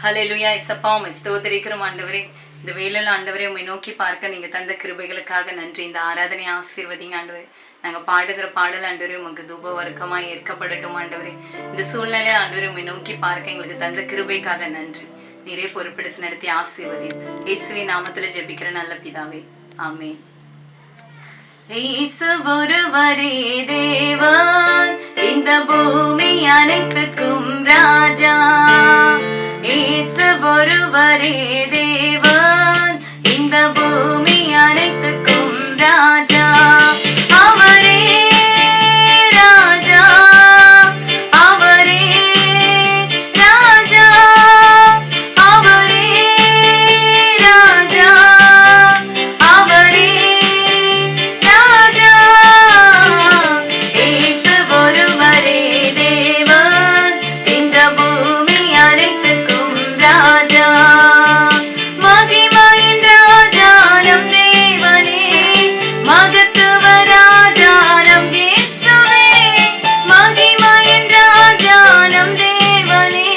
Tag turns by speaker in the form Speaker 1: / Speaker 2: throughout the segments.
Speaker 1: ஹல்லேலூயா இசப்பா உம்மை ஸ்தோத்திரிக்கிறோம் ஆண்டவரே. இந்த வேளையில ஆண்டவரே உம்மை நோக்கி பார்க்க நீங்க தந்த கிருபைகளுக்காக நன்றி. இந்த ஆராதனை ஆசீர்வதிங்க ஆண்டவரே. நாங்க பாடுகிற பாடல் ஆண்டவரே உமக்கு தூப வர்க்கமாய் ஏற்கப்படட்டும் ஆண்டவரே. இந்த சூழ்நிலை ஆண்டவரே உம்மை நோக்கி பார்க்க எங்களுக்கு தந்த கிருபைக்காக நன்றி. நீரே பொறுப்பெடுத்து நடத்தி ஆசீர்வதி. இயேசுவின் நாமத்துல ஜெபிக்கிற நல்ல பிதாவே, ஆமென். இயேசு ஒருவரே தேவன், இந்த பூமி அனைத்துக்கும் ராஜா. இயேசு ஒருவரே தேவன், இந்த பூமி அனைத்துக்கும் ராஜா. அவரே ராஜா, அவரே ராஜா, அவரே ராஜா, அவரே ராஜா. இயேசு ஒருவரே தேவன், இந்த பூமி அனைத்துக்கும் ராஜா. மகிமையின் ராஜா நம் தேவனே, மகத்துவ ராஜா நம் இயேசுவே. மகிமையின் ராஜா நம் தேவனே,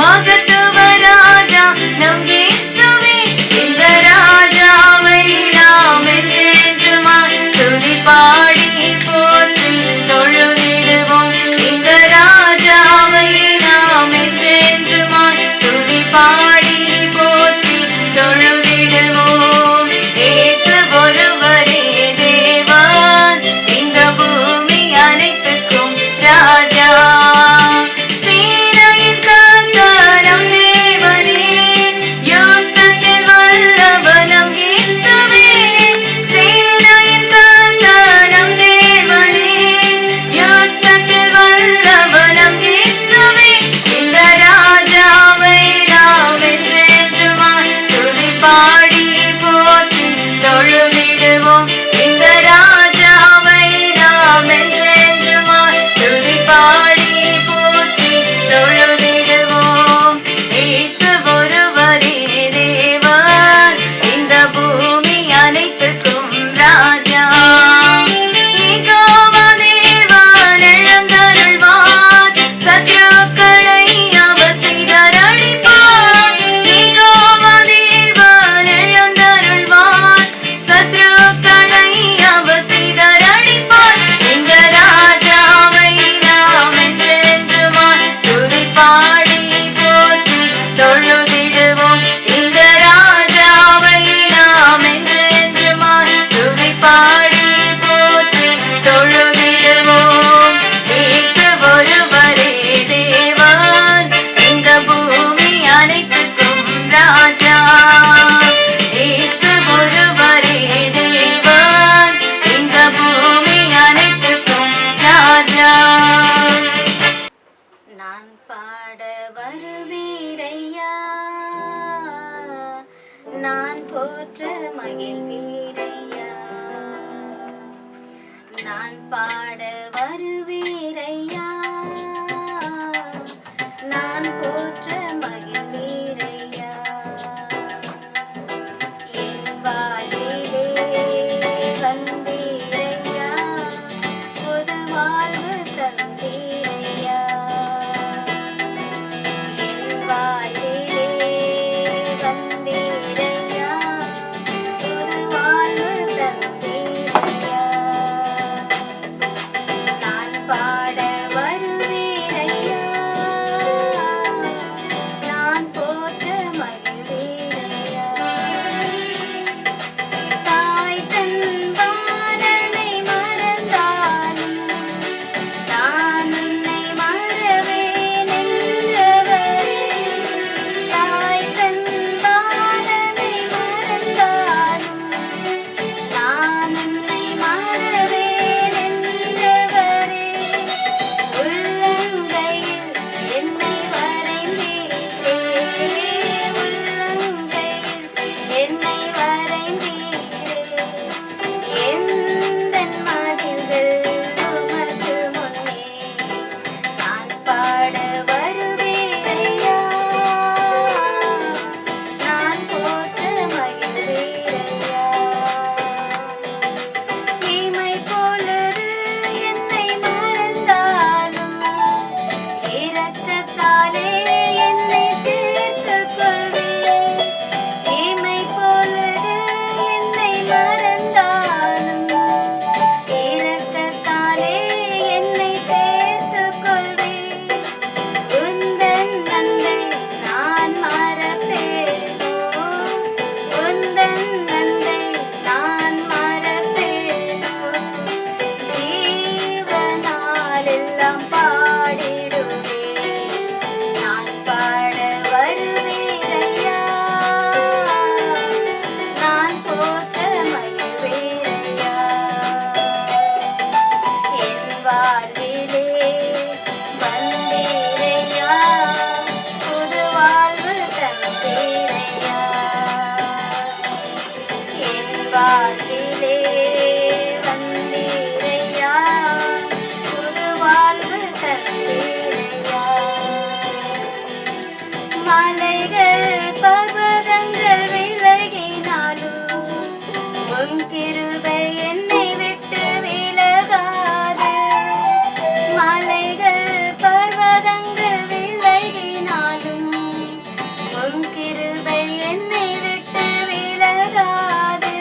Speaker 1: மகத்துவ ராஜா நம் இயேசுவே. இந்த ராஜாவை நாம் என்றென்றுமாய் துதி பாடி போற்றி தொழுதிடுவோம். இந்த ராஜாவை நாம் என்றென்றுமாய் துதி பாடி போற்றி தொழுதிடுவோம். இயேசு ஒருவரே தேவன், இந்த பூமி அனைத்துக்கும் ராஜா. சேனையின் கர்த்தர் நம் தேவனே, யுத்தத்தில் வல்லவர் நம் இயேசுவே. சேனையின் கர்த்தர் நம் தேவனே, யுத்தத்தில் வல்லவர் நம் இயேசுவே. இந்த ராஜாவை நாம் என்றென்றுமாய் துதி பாடி போற்றி தொழுதிடுவோம். இந்த ராஜாவை நாம் என்றென்றுமாய் துதி பாடி போற்றி தொழுதிடுவோம். இயேசு ஒருவரே தேவன், இந்த பூமி அனைத்துக்கும் ராஜா. யெகோவா தேவன் எழுந்தருள்வார், சத்துருக்களை அவர் சிதறடிப்பார். யெகோவா தேவன் எழுந்தருள்வார், சத்துருக்களை அவர் சிதறடிப்பார். இந்த ராஜாவை நாம் என்றென்றுமாய் துதி பாடி போற்றி தொழுதிடுவோம். இந்த ராஜாவை நாம் என்றென்றுமாய் துதி பாடி போற்றி தொழுதிடுவோம். இயேசு ஒருவரே தேவன், இந்த பூமி அனைத்துக்கும் ராஜா. இயேசு ஒருவரே தேவன், இந்த பூமி அனைத்துக்கும் ராஜா. நான் பாட வருவீரையா, நான் போற்ற மகிழ்வீரையா. நான் பாட வருவீரையா, நான் போற்ற மகிழ்வீரையா. என் வாழ்விலே வந்தீரையா, புது வாழ்வு தந்தீரையா. என் வாழ்விலே வந்தீரையா, புது வாழ்வு தந்தீரையா. நான்
Speaker 2: வாழ்விலே வந்தீரையா, புது வாழ்வு தந்தீரையா. மலைகள் பர்வதங்கள் விலகினாலும் உன் கிருபை என்னை விட்டு விலகாது. மலைகள் பர்வதங்கள் விலகினாலும் உன் கிருபை என்னை விட்டு விலகாது.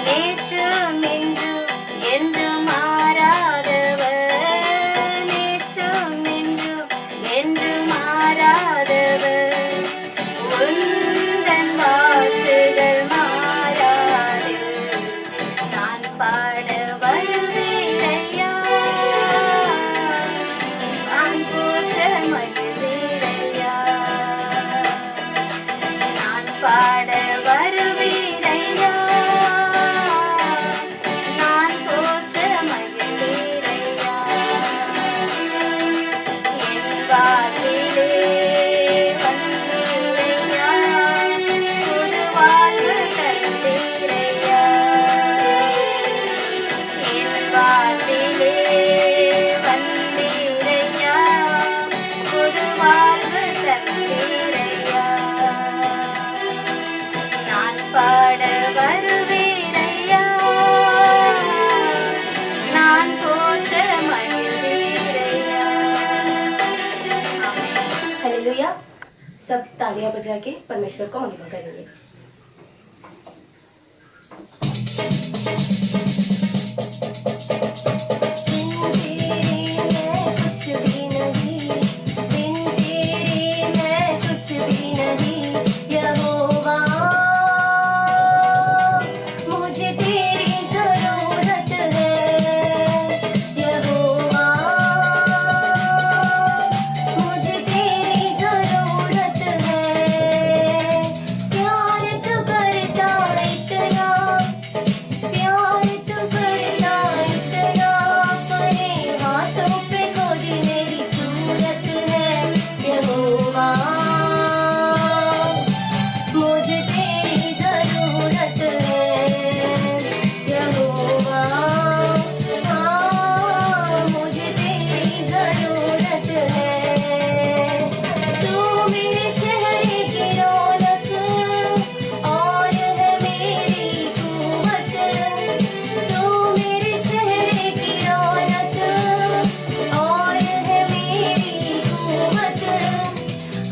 Speaker 2: நேற்றும் இன்றும் என்றும் மாறாதவர், நேற்றும் இன்றும் என்றும் மாறாதவர். உந்தன் வாக்குகள் மாறாது. நான் பாட வருவேனையா, நான் போற்ற மகிழ்வேனையா. நான் பாட வருவேனையா, நான் போற்ற மகிழ்வேனையா. என் வாழ்விலே வந்தீரையா, புது வாழ்வு தந்தீரையா. என் வாழ்விலே வந்தீரையா, புது வாழ்வு தந்தீரையா. நான் பாட வருவேனையா, நான் போற்ற மகிழ்வேனையா. ஆமென்.
Speaker 3: हालेलुया। सब तालियां बजा के परमेश्वर को महिमा करेंगे। मुझे तेरी जरूरत है यहोवा, मुझे तेरी जरूरत है। प्यार तो करता इतना, प्यार तो करता इतना, अपने हाथों पे खुद मेरी सूरत है यहोवा। मुझे तेरी जरूरत है यहोवा, हाँ मुझे तेरी जरूरत है। तू मेरे चेहरे की रौनक और है मेरी कुव्वत। तू मेरे चेहरे की रौनक और है मेरी कुव्वत।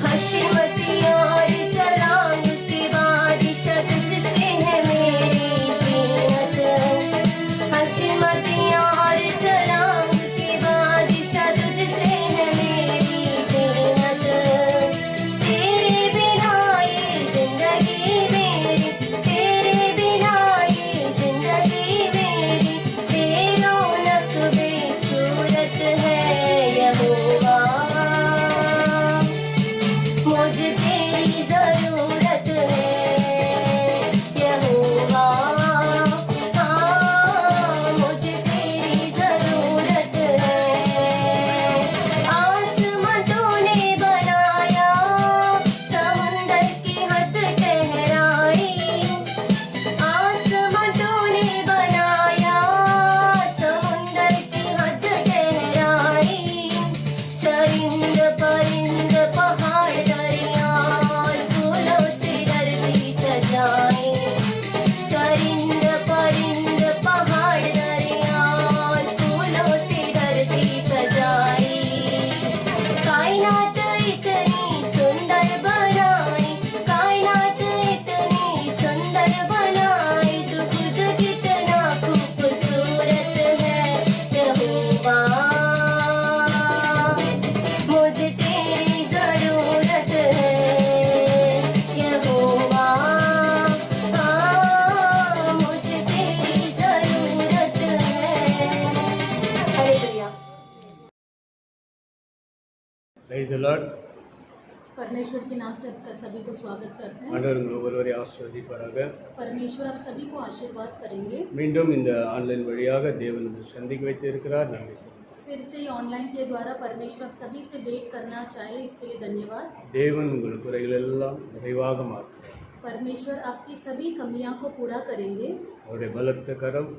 Speaker 3: हशमती और जलाल की बादशाह तुझसे है मेरी जीनत। हशमती और जलाल की बादशाह तुझसे है मेरी जीनत। तेरे बिना ये जिंदगी मेरी, तेरे बिना ये जिंदगी मेरी बेरौनक बेसूरत है यहोवा। मुझे तेरी जरूरत है यहोवा, हाँ मुझे तेरी जरूरत है। आसमां तूने बनाया, समुंदर की हद ठहराई। आसमां तूने बनाया, समुंदर की हद ठहराई। चरिंद परिंद पहाड़ दरिया फूलों से धरती सजाई। चरिंद परिंद पहाड़ दरिया फूलों से धरती सजाई। कायनात इतनी सुंदर बनाई, कायनात इतनी सुंदर बनाई। तू खुद कितना खूबसूरत है यहोवा। मुझे तेरी जरूरत है यहोवा, हाँ मुझे तेरी जरूरत है। हालेलुया।
Speaker 4: Praise the Lord.
Speaker 5: परमेश्वर के नाम से आपका सभी को स्वागत करते हैं।
Speaker 4: ஆண்டவர் உங்கள் ஒருவரை ஆசீர்வதிப்பாராக.
Speaker 5: परमेश्वर आप सभी को आशीर्वाद करेंगे।
Speaker 4: மீண்டும் இந்த ஆன்லைன் வழியாக தேவன் நம்மை சந்திக்க வைத்திருக்கிறார். நன்றி சொல்லுங்கள்.
Speaker 5: फिर से ऑनलाइन के द्वारा परमेश्वर आप सभी से भेंट करना चाहे, इसके लिए धन्यवाद।
Speaker 4: தேவன் உங்கள் குறைகள் எல்லாம் நிறைவாக மாற்றுவார்.
Speaker 5: परमेश्वर आपकी सभी कमियां को पूरा करेंगे।
Speaker 4: அவருடைய பலத்த கரம்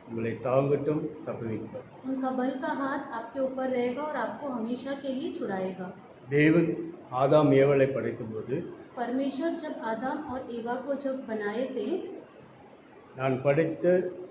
Speaker 4: உங்களை தாங்கட்டும், தப்புவிக்கும்.
Speaker 5: उनका बल का हाथ आपके ऊपर रहेगा और आपको हमेशा के लिए छुड़ाएगा।
Speaker 4: தேவன் ஆதாம் ஏவலை படைத்தபோது
Speaker 5: परमेश्वर जब आदम और एवा को जब बनाए थे,
Speaker 4: நான் படைத்த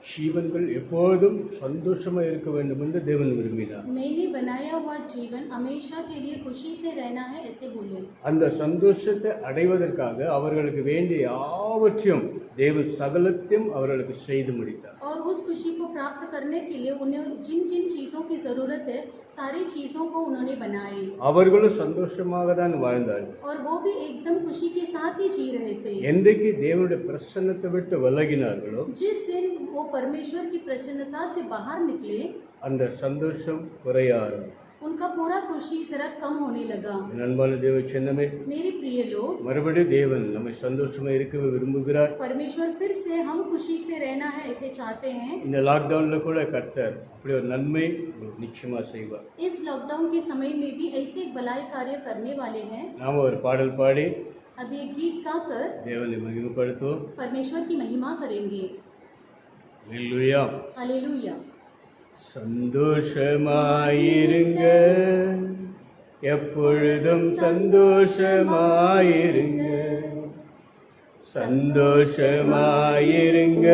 Speaker 4: ஜீவன்கள் எப்பொழுதும் சந்தோஷமாக இருக்க வேண்டும் என்று தேவன் விரும்பினார்.
Speaker 5: मैंने बनाया हुआ जीवन हमेशा के लिए खुशी से रहना है, ऐसे बोले।
Speaker 4: அந்த சந்தோஷத்தை அடைவதற்காக அவர்களுக்கு வேண்டிய யாவற்றையும் தேவன் சகலத்தையும் அவர்களுக்கு செய்து முடித்தார்.
Speaker 5: और उस खुशी को प्राप्त करने के लिए उन्हें जिन जिन चीज़ों की ज़रूरत है सारी चीज़ों को उन्होंने बनाई,
Speaker 4: அவர்களும் சந்தோஷமாக தான் வாழ்ந்தார்கள்.
Speaker 5: और वो भी एकदम खुशी के साथ ही जी रहे थे।
Speaker 4: என்றைக்கு தேவனுடைய பிரசன்னத்தை விட்டு விலகினார்களோ
Speaker 5: जिस दिन वो परमेश्वर की प्रसन्नता से बाहर निकले,
Speaker 4: அந்த சந்தோஷம் குறைய ஆரம்பித்தது.
Speaker 5: उनका पूरा खुशी जरा कम होने लगा।
Speaker 4: என் அன்பான தேவ சின்னமே,
Speaker 5: मेरे प्रिय लोग,
Speaker 4: மறுபடியும் தேவன் நம்மை சந்தோஷமா இருக்கவே விரும்புகிறார்.
Speaker 5: परमेश्वर फिर से हम खुशी से रहना है ऐसे चाहते हैं।
Speaker 4: இந்த லாக்டவுன்ல கூட கர்த்தர் அப்படி ஒரு நன்மை உங்களுக்கு நிச்சயமா செய்வார்.
Speaker 5: इस लॉकडाउन के समय में भी ऐसे एक भलाई कार्य करने वाले हैं।
Speaker 4: நாம ஒரு பாடல் பாடி
Speaker 5: अब ये गीत गाकर
Speaker 4: தேவனை மகிமைப்படுத்துவோம்.
Speaker 5: परमेश्वर की महिमा करेंगे।
Speaker 4: அல்லேலூயா.
Speaker 5: हालेलुया।
Speaker 4: சந்தோஷமாயிருங்க, எப்பொழுதும் சந்தோஷமாயிருங்க, சந்தோஷமாயிருங்க,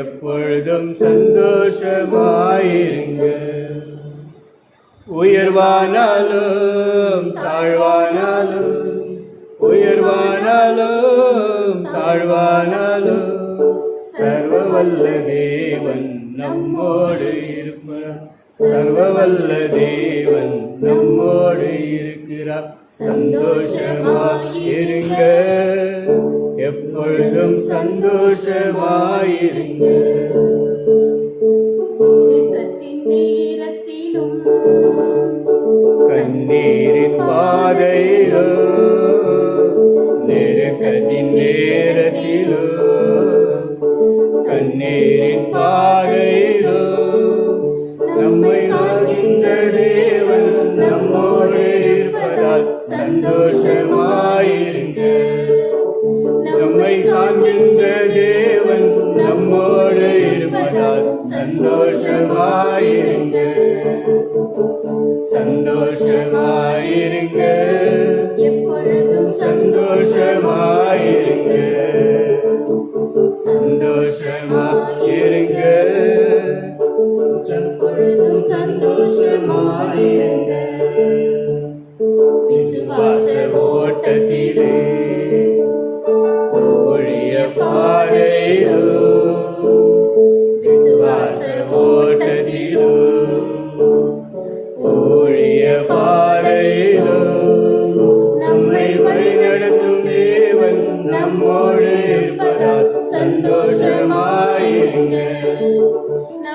Speaker 4: எப்பொழுதும் சந்தோஷமாயிருங்க. உயர்வானாலும் தாழ்வானாலும், உயர்வானாலும் தாழ்வானாலும், சர்வவல்ல தேவன் நம்மோடு இருப்பார். சர்வவல்ல தேவன் நம்மோடு இருக்கிறார். சந்தோஷமாயிருங்க, எப்பொழுதும் சந்தோஷமாயிருங்க.
Speaker 5: நெருக்கத்தின் நேரத்திலும்
Speaker 4: கண்ணீரின் பாதையிலோ, நெருக்கத்தின் நேரத்திலோ, கண்ணீரின் பாதையிலோ, நம்மை காக்கின்ற தேவன் நம்மோடு இருப்பதால் சந்தோஷமாயிருங்க. நம்மை காக்கின்ற தேவன் நம்மோடு இருப்பதால் சந்தோஷமாயிருங்க. சந்தோஷமாயிருங்க,
Speaker 5: எப்பொழுதும்
Speaker 4: சந்தோஷமாயிருங்க, சந்தோஷமாயிருங்க,
Speaker 5: எப்பொழுதும் சந்தோஷமாயிருங்க. விசுவாச
Speaker 4: ஓட்டத்திலே ஊழிய பாதையிலோ, விசுவாச ஓட்டத்திலோ ஊழிய பாதையிலோ, நம்மை வழிநடத்தும் தேவன் நம்மோடு இருப்பதால் சந்தோஷமாயிருங்க.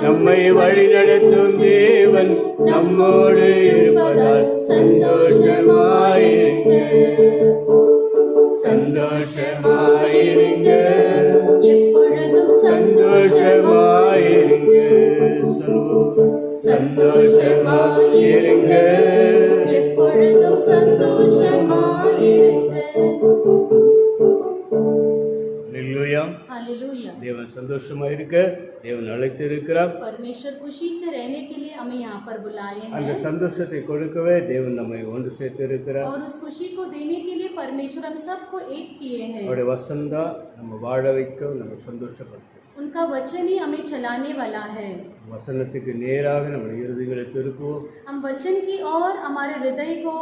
Speaker 4: நம்மை வழிநடத்தும் தேவன் நம்மோடு இருப்பதால் சந்தோஷமாயிருங்க. சந்தோஷமாயிருங்க,
Speaker 5: எப்பொழுதும்
Speaker 4: சந்தோஷமாயிருங்க, சந்தோஷமாயிருங்க,
Speaker 5: எப்பொழுதும் சந்தோஷமாயிருங்க.
Speaker 4: அல்லேலூயா.
Speaker 5: हालेलुया।
Speaker 4: தேவன் சந்தோஷமா இருக்க தேவன் அழைத்திருக்கிறார்.
Speaker 5: परमेश्वर खुशी से रहने के लिए हमें यहाँ पर बुलाए
Speaker 4: அந்த
Speaker 5: हैं,
Speaker 4: சந்தோஷத்தை கொடுக்கவே தேவன் நம்மை ஒன்று சேர்த்திருக்கிறார்.
Speaker 5: और उस खुशी को देने के लिए परमेश्वर हम सबको एक किए हैं।
Speaker 4: அவருடைய வசந்தா நம்ம வாழ வைக்க நம்ம சந்தோஷப்படுத்தும்.
Speaker 5: उनका वचन ही हमें चलाने वाला है।
Speaker 4: வசனத்துக்கு நேராக நம்முடைய இருதயங்களை திருப்புவோம்.
Speaker 5: हम वचन की ओर हमारे हृदय को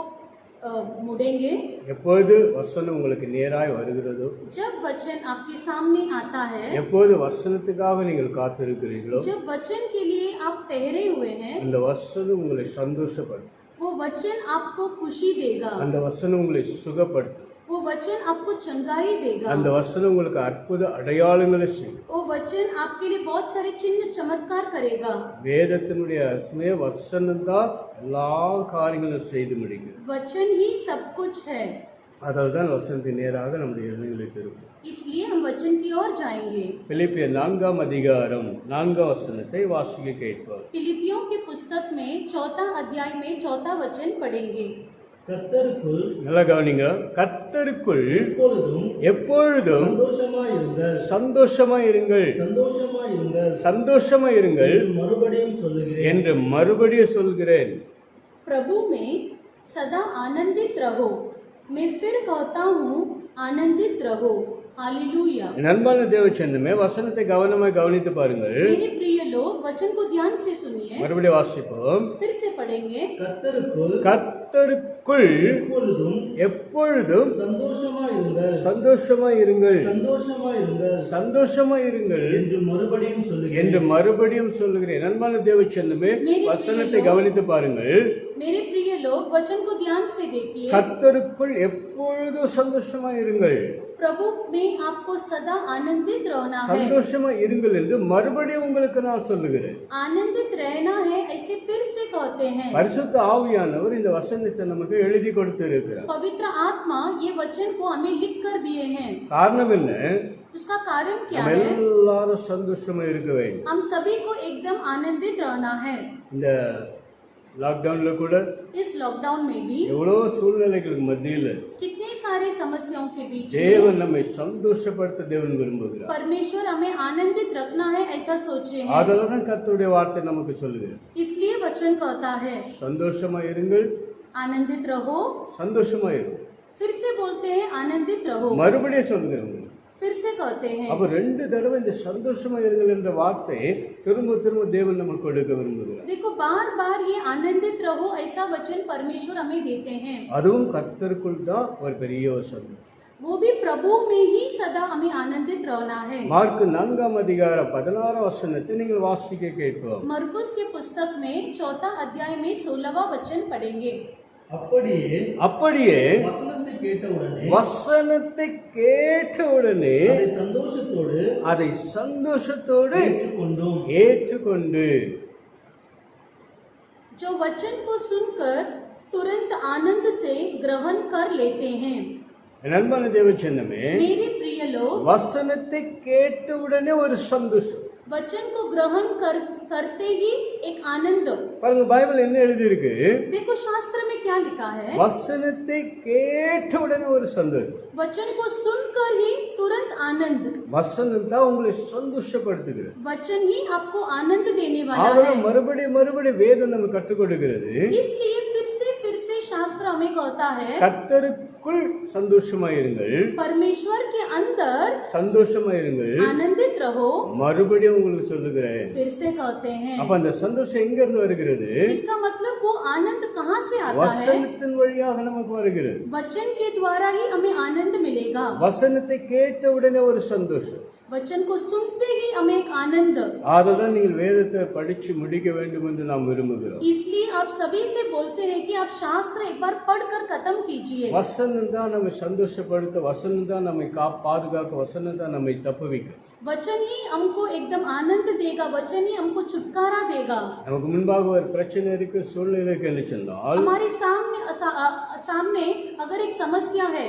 Speaker 5: मुड़ेंगे।
Speaker 4: எப்பொழுது வசனம் உங்களுக்கு நேராய் வருகிறதோ,
Speaker 5: जब वचन आपके सामने आता है,
Speaker 4: எப்போது வசனத்துக்காக நீங்கள் காத்திருக்கிறீர்களோ,
Speaker 5: जब वचन के लिए आप ठहरे हुए हैं,
Speaker 4: அந்த வசனம் உங்களை சந்தோஷப்படுத்தும்.
Speaker 5: वो वचन आपको खुशी देगा,
Speaker 4: அந்த வசனம் உங்களை சுகப்படுத்தும்.
Speaker 5: वो वचन आपको चंगाई देगा,
Speaker 4: அந்த வசனம் உங்களுக்கு அற்புத அடையாளங்களை செய்யும்.
Speaker 5: वो वचन आपके लिए बहुत सारे चिन्ह चमत्कार करेगा।
Speaker 4: வேதத்தினுடைய அர்த்தமே வசனம் தான் எல்லா காரியங்களும் செய்து முடிக்கிறது.
Speaker 5: वचन ही सब कुछ है,
Speaker 4: அதால் தான் வசனத்தின் நேராக நம்முடைய இருதயங்களை திருப்பும்.
Speaker 5: इसलिए हम वचन की ओर जाएंगे।
Speaker 4: பிலிப்பியர் 4 அதிகாரம் 4 வசனத்தை வாசிக்க கேட்பார்.
Speaker 5: फिलिपियों की पुस्तक में 4 अध्याय में 4 वचन पढ़ेंगे।
Speaker 4: நல்லா கவனிங்க. கர்த்தருக்குள் கர்த்தருக்குள்
Speaker 6: எப்பொழுதும்
Speaker 4: எப்பொழுதும்
Speaker 6: சந்தோஷமாயிருங்கள்
Speaker 4: சந்தோஷமாயிருங்கள்
Speaker 6: சந்தோஷமாயிருங்கள்
Speaker 4: சந்தோஷமாயிருங்கள்
Speaker 6: என்று மறுபடியும் சொல்லுகிறேன்
Speaker 4: என்று மறுபடியும் சொல்கிறேன்.
Speaker 5: प्रभु में सदा आनंदित रहो। मैं फिर कहता हूँ आनंदित रहो। हालेलुया।
Speaker 4: என் அன்பான தேவச்சந்தமே, வசனத்தை கவனமாய் கவனித்து பாருங்கள்.
Speaker 5: मेरे प्रिय लोग, वचन को ध्यान से सुनिए।
Speaker 4: மறுபடியும் வாசிப்போம்.
Speaker 5: फिर से पढ़ेंगे।
Speaker 6: கர்த்தருக்குள்
Speaker 4: கர்த்தருக்குள்
Speaker 6: எப்பொழுதும்
Speaker 4: எப்பொழுதும்
Speaker 6: சந்தோஷமாயிருங்கள்
Speaker 4: சந்தோஷமாயிருங்கள்
Speaker 6: சந்தோஷமாயிருங்கள்
Speaker 4: சந்தோஷமாயிருங்கள்
Speaker 6: என்று மறுபடியும் சொல்லுகிறேன்
Speaker 4: என்று மறுபடியும் சொல்லுகிறேன். அன்பான தேவச்சந்தமே, வசனத்தை கவனித்து பாருங்கள்.
Speaker 5: मेरे प्रिय लोग, वचन को ध्यान से देखिए।
Speaker 4: கர்த்தருக்குள் எப்பொழுதும் சந்தோஷமாயிருங்கள்
Speaker 5: प्रभु में आपको सदा आनंदित रहना है।
Speaker 4: சந்தோஷமா இருங்கள் என்று மறுபடியும் உங்களுக்கு நான் சொல்லுகிறேன்.
Speaker 5: आनंदित रहना है, ऐसे फिर से कहते हैं।
Speaker 4: பரிசுத்த ஆவியானவர் இந்த வசனத்தை நமக்கு எழுதி கொடுத்து இருக்கிறார்.
Speaker 5: पवित्र आत्मा ये वचन को हमें लिख कर दिए हैं।
Speaker 4: காரணம் என்ன?
Speaker 5: उसका कारण क्या
Speaker 4: நம்ம
Speaker 5: है?
Speaker 4: எல்லாரும் சந்தோஷமா இருக்க வேண்டும்.
Speaker 5: हम सभी को एकदम आनंदित रहना है।
Speaker 4: இந்த லாக்டவுன்ல கூட
Speaker 5: इस लॉकडाउन में भी
Speaker 4: எவ்வளவு சூழ்நிலைகளுக்கு மத்தியில்
Speaker 5: कितने सारे समस्याओं के बीच में
Speaker 4: தேவன் நம்மை சந்தோஷப்படுத்த தேவன் விரும்புகிறார்.
Speaker 5: परमेश्वर हमें आनंदित रखना है, ऐसा सोचे हैं।
Speaker 4: அதனாலதான் கர்த்தருடைய வார்த்தை நமக்கு சொல்லுகிறது,
Speaker 5: इसलिए वचन कहता है
Speaker 4: சந்தோஷமா இருங்கள்,
Speaker 5: आनंदित रहो।
Speaker 4: சந்தோஷமா இருங்கள்.
Speaker 5: फिर से बोलते हैं आनंदित रहो।
Speaker 4: மறுபடியும் சொல்லுகிறேன்.
Speaker 5: फिर से कहते हैं।
Speaker 4: அப்ப 2 தடவை இந்த சந்தோஷமா இருங்கள் என்ற வார்த்தை திரும்ப திரும்ப தேவன் நமக்கு கொடுக்க விரும்புகிறார்.
Speaker 5: देखो, बार बार ये आनंदित रहो ऐसा वचन परमेश्वर हमें देते हैं।
Speaker 4: அதுவும் கர்த்தருக்குள் தான் ஒரு பெரிய ஒரு சந்தோஷம்.
Speaker 5: वो भी प्रभु में ही सदा हमें आनंदित रहना है।
Speaker 4: மார்க் 4 அதிகாரம் 16 வசனத்தை நீங்கள் வாசிக்க கேட்போம்.
Speaker 5: मरकुस के पुस्तक में 4 अध्याय में 16वां वचन पढ़ेंगे।
Speaker 4: அப்படியே
Speaker 6: வசனத்தை கேட்டவுடனே
Speaker 4: வசனத்தை கேட்டவுடனே
Speaker 6: அதை சந்தோஷத்தோடு
Speaker 4: ஏற்றுக்கொண்டு
Speaker 5: जो वचन को सुनकर तुरंत आनंद से ग्रहण कर लेते हैं।
Speaker 4: என் அன்பான தேவச்சந்தமே,
Speaker 5: मेरे प्रिय लोग,
Speaker 4: வசனத்தை கேட்டவுடனே ஒரு சந்தோஷம்.
Speaker 5: वचन को ग्रहण करते ही एक आनंद।
Speaker 4: பாருங்க, பைபிள் என்ன எழுதி இருக்கு?
Speaker 5: देखो शास्त्र में क्या लिखा है।
Speaker 4: வசனத்தை கேட்டவுடனே ஒரு சந்தோஷம்.
Speaker 5: वचन को सुनकर ही तुरंत आनंद।
Speaker 4: வசனம் தான் உங்களை சந்தோஷப்படுத்துகிறது.
Speaker 5: वचन ही आपको आनंद देने वाला
Speaker 4: ஆகவே
Speaker 5: है।
Speaker 4: மறுபடியும் வேதம் நமக்கு கற்றுக் கொடுக்கிறது,
Speaker 5: इसलिए फिर से शास्त्र हमें कहता है
Speaker 4: கர்த்தருக்குள் சந்தோஷமாயிருங்கள்,
Speaker 5: परमेश्वर के अंदर
Speaker 4: சந்தோஷமாயிருங்கள்,
Speaker 5: आनंदित रहो।
Speaker 4: மறுபடியும் உங்களுக்கு சொல்லுகிறேன்.
Speaker 5: फिर से कहते हैं।
Speaker 4: அப்ப அந்த சந்தோஷம் எங்க இருந்து வருகிறது?
Speaker 5: इसका मतलब वो आनंद कहाँ से आता है?
Speaker 4: வசனத்தின் வழியாக நமக்கு வருகிறது.
Speaker 5: वचन के द्वारा ही हमें आनंद मिलेगा।
Speaker 4: வசனத்தை கேட்ட உடனே ஒரு சந்தோஷம்.
Speaker 5: वचन को सुनते ही हमें एक आनंद।
Speaker 4: அதனால நீங்கள் வேதத்தை படிச்சு முடிக்க வேண்டும் என்று நாம் விரும்புகிறோம்.
Speaker 5: इसलिए आप सभी से बोलते हैं कि आप शास्त्र एक बार पढ़कर खत्म कीजिए।
Speaker 4: வசனம் தான் நம்மை சந்தோஷப்படுத்த, வசனம் தான் நம்மை பாதுகாக்க, வசனம் தான் நம்மை தப்புவிக்க.
Speaker 5: वचन ही हमको एकदम आनंद देगा, वचन ही हमको छुटकारा देगा।
Speaker 4: நமக்கு முன்பாக ஒரு பிரச்சனை இருக்கு, சூழ்நிலை இருக்கு என்று சொன்னால்
Speaker 5: हमारे सामने अगर एक समस्या है,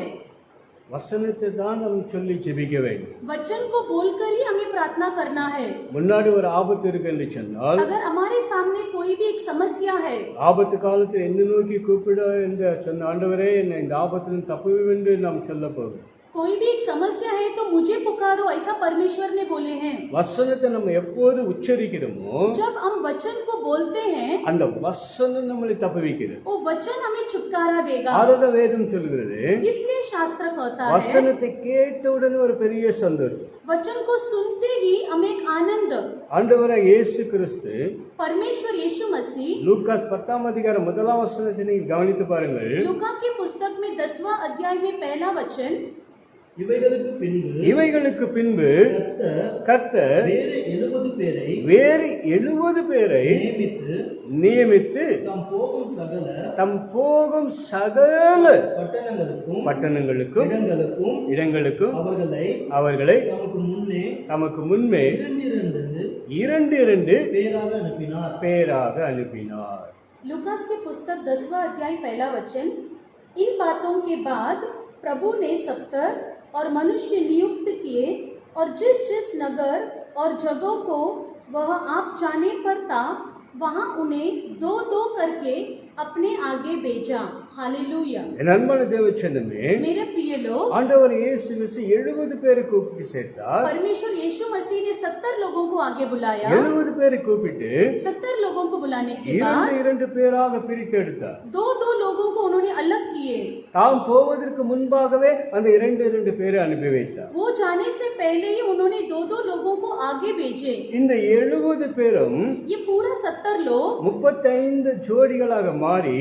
Speaker 4: வசனத்தை தான் நாம் சொல்லி ஜெபிக்க வேண்டும்.
Speaker 5: वचन को बोलकर ही हमें प्रार्थना करना है।
Speaker 4: முன்னாடி ஒரு ஆபத்து இருக்கு என்று சொன்னால்,
Speaker 5: अगर हमारे सामने कोई भी एक समस्या है,
Speaker 4: ஆபத்து காலத்தில் என்ன நோக்கி கூப்பிட என்று சொன்ன ஆண்டவரே, என்னை இந்த ஆபத்திலிருந்து தப்புவி என்று நாம் சொல்ல போகிறோம்.
Speaker 5: कोई भी एक समस्या है तो मुझे पुकारो, ऐसा परमेश्वर ने बोले हैं।
Speaker 4: வசனத்தை நம்ம எப்போது உச்சரிக்கிறோமோ,
Speaker 5: जब हम वचन को बोलते हैं,
Speaker 4: அந்த வசனம் நம்மளை தப்புவிக்கிறது.
Speaker 5: वो वचन हमें छुटकारा देगा।
Speaker 4: அதுதான் வேதம் சொல்கிறது.
Speaker 5: इसलिए शास्त्र कहता है
Speaker 4: வசனத்தை கேட்டவுடனே ஒரு பெரிய சந்தோஷம்.
Speaker 5: वचन को सुनते ही हमें एक आनंद।
Speaker 4: ஆண்டவராகிய இயேசு கிறிஸ்து
Speaker 5: परमेश्वर यीशु मसीह
Speaker 4: லூக்காஸ் 10 அதிகாரம் 1 வசனத்தை நீங்கள் கவனித்து பாருங்கள்.
Speaker 5: लूका की पुस्तक में 10वां अध्याय में पहला वचन,
Speaker 6: இவைகளுக்கு பின்பு
Speaker 4: கர்த்தர் வேறு 70 பேரை நியமித்து தம் போகும் சகல பட்டணங்களுக்கும் இடங்களுக்கும் அவர்களை தமக்கு முன்னே 2 பேராக அனுப்பினார்.
Speaker 5: लूकास की पुस्तक 10वां अध्याय पहला वचन, इन बातों के बाद प्रभु ने 70 और मनुष्य नियुक्त किए, और जिस जिस नगर और जगह को वह आप जाने पर था, वहाँ उन्हें 2-2 करके अपने आगे भेजा। हालेलुया।
Speaker 4: என் அன்பான தேவச்சனமே,
Speaker 5: मेरे प्रिय लोग,
Speaker 4: ஆண்டவர் இயேசு கிறிஸ்து 70 பேரை கூப்பிட்டு சேர்த்தார்.
Speaker 5: परमेश्वर यीशु मसीह ने 70 लोगों को आगे बुलाया।
Speaker 4: 70 பேரை கூப்பிட்டு
Speaker 5: 70 लोगों को बुलाने के बाद
Speaker 4: இரண்டு பேராக பிரித்து எடுத்தார்.
Speaker 5: दो लोगों को उन्होंने अलग किए।
Speaker 4: தாம் போவதற்கு முன்பாகவே அந்த இரண்டு பேரை அனுப்பி வைத்தார்.
Speaker 5: वो जाने से पहले ही उन्होंने दो लोगों को आगे भेजे।
Speaker 4: இந்த 70 பேரும்
Speaker 5: ये पूरा 70 लोग
Speaker 4: 35 ஜோடிகளாக மாறி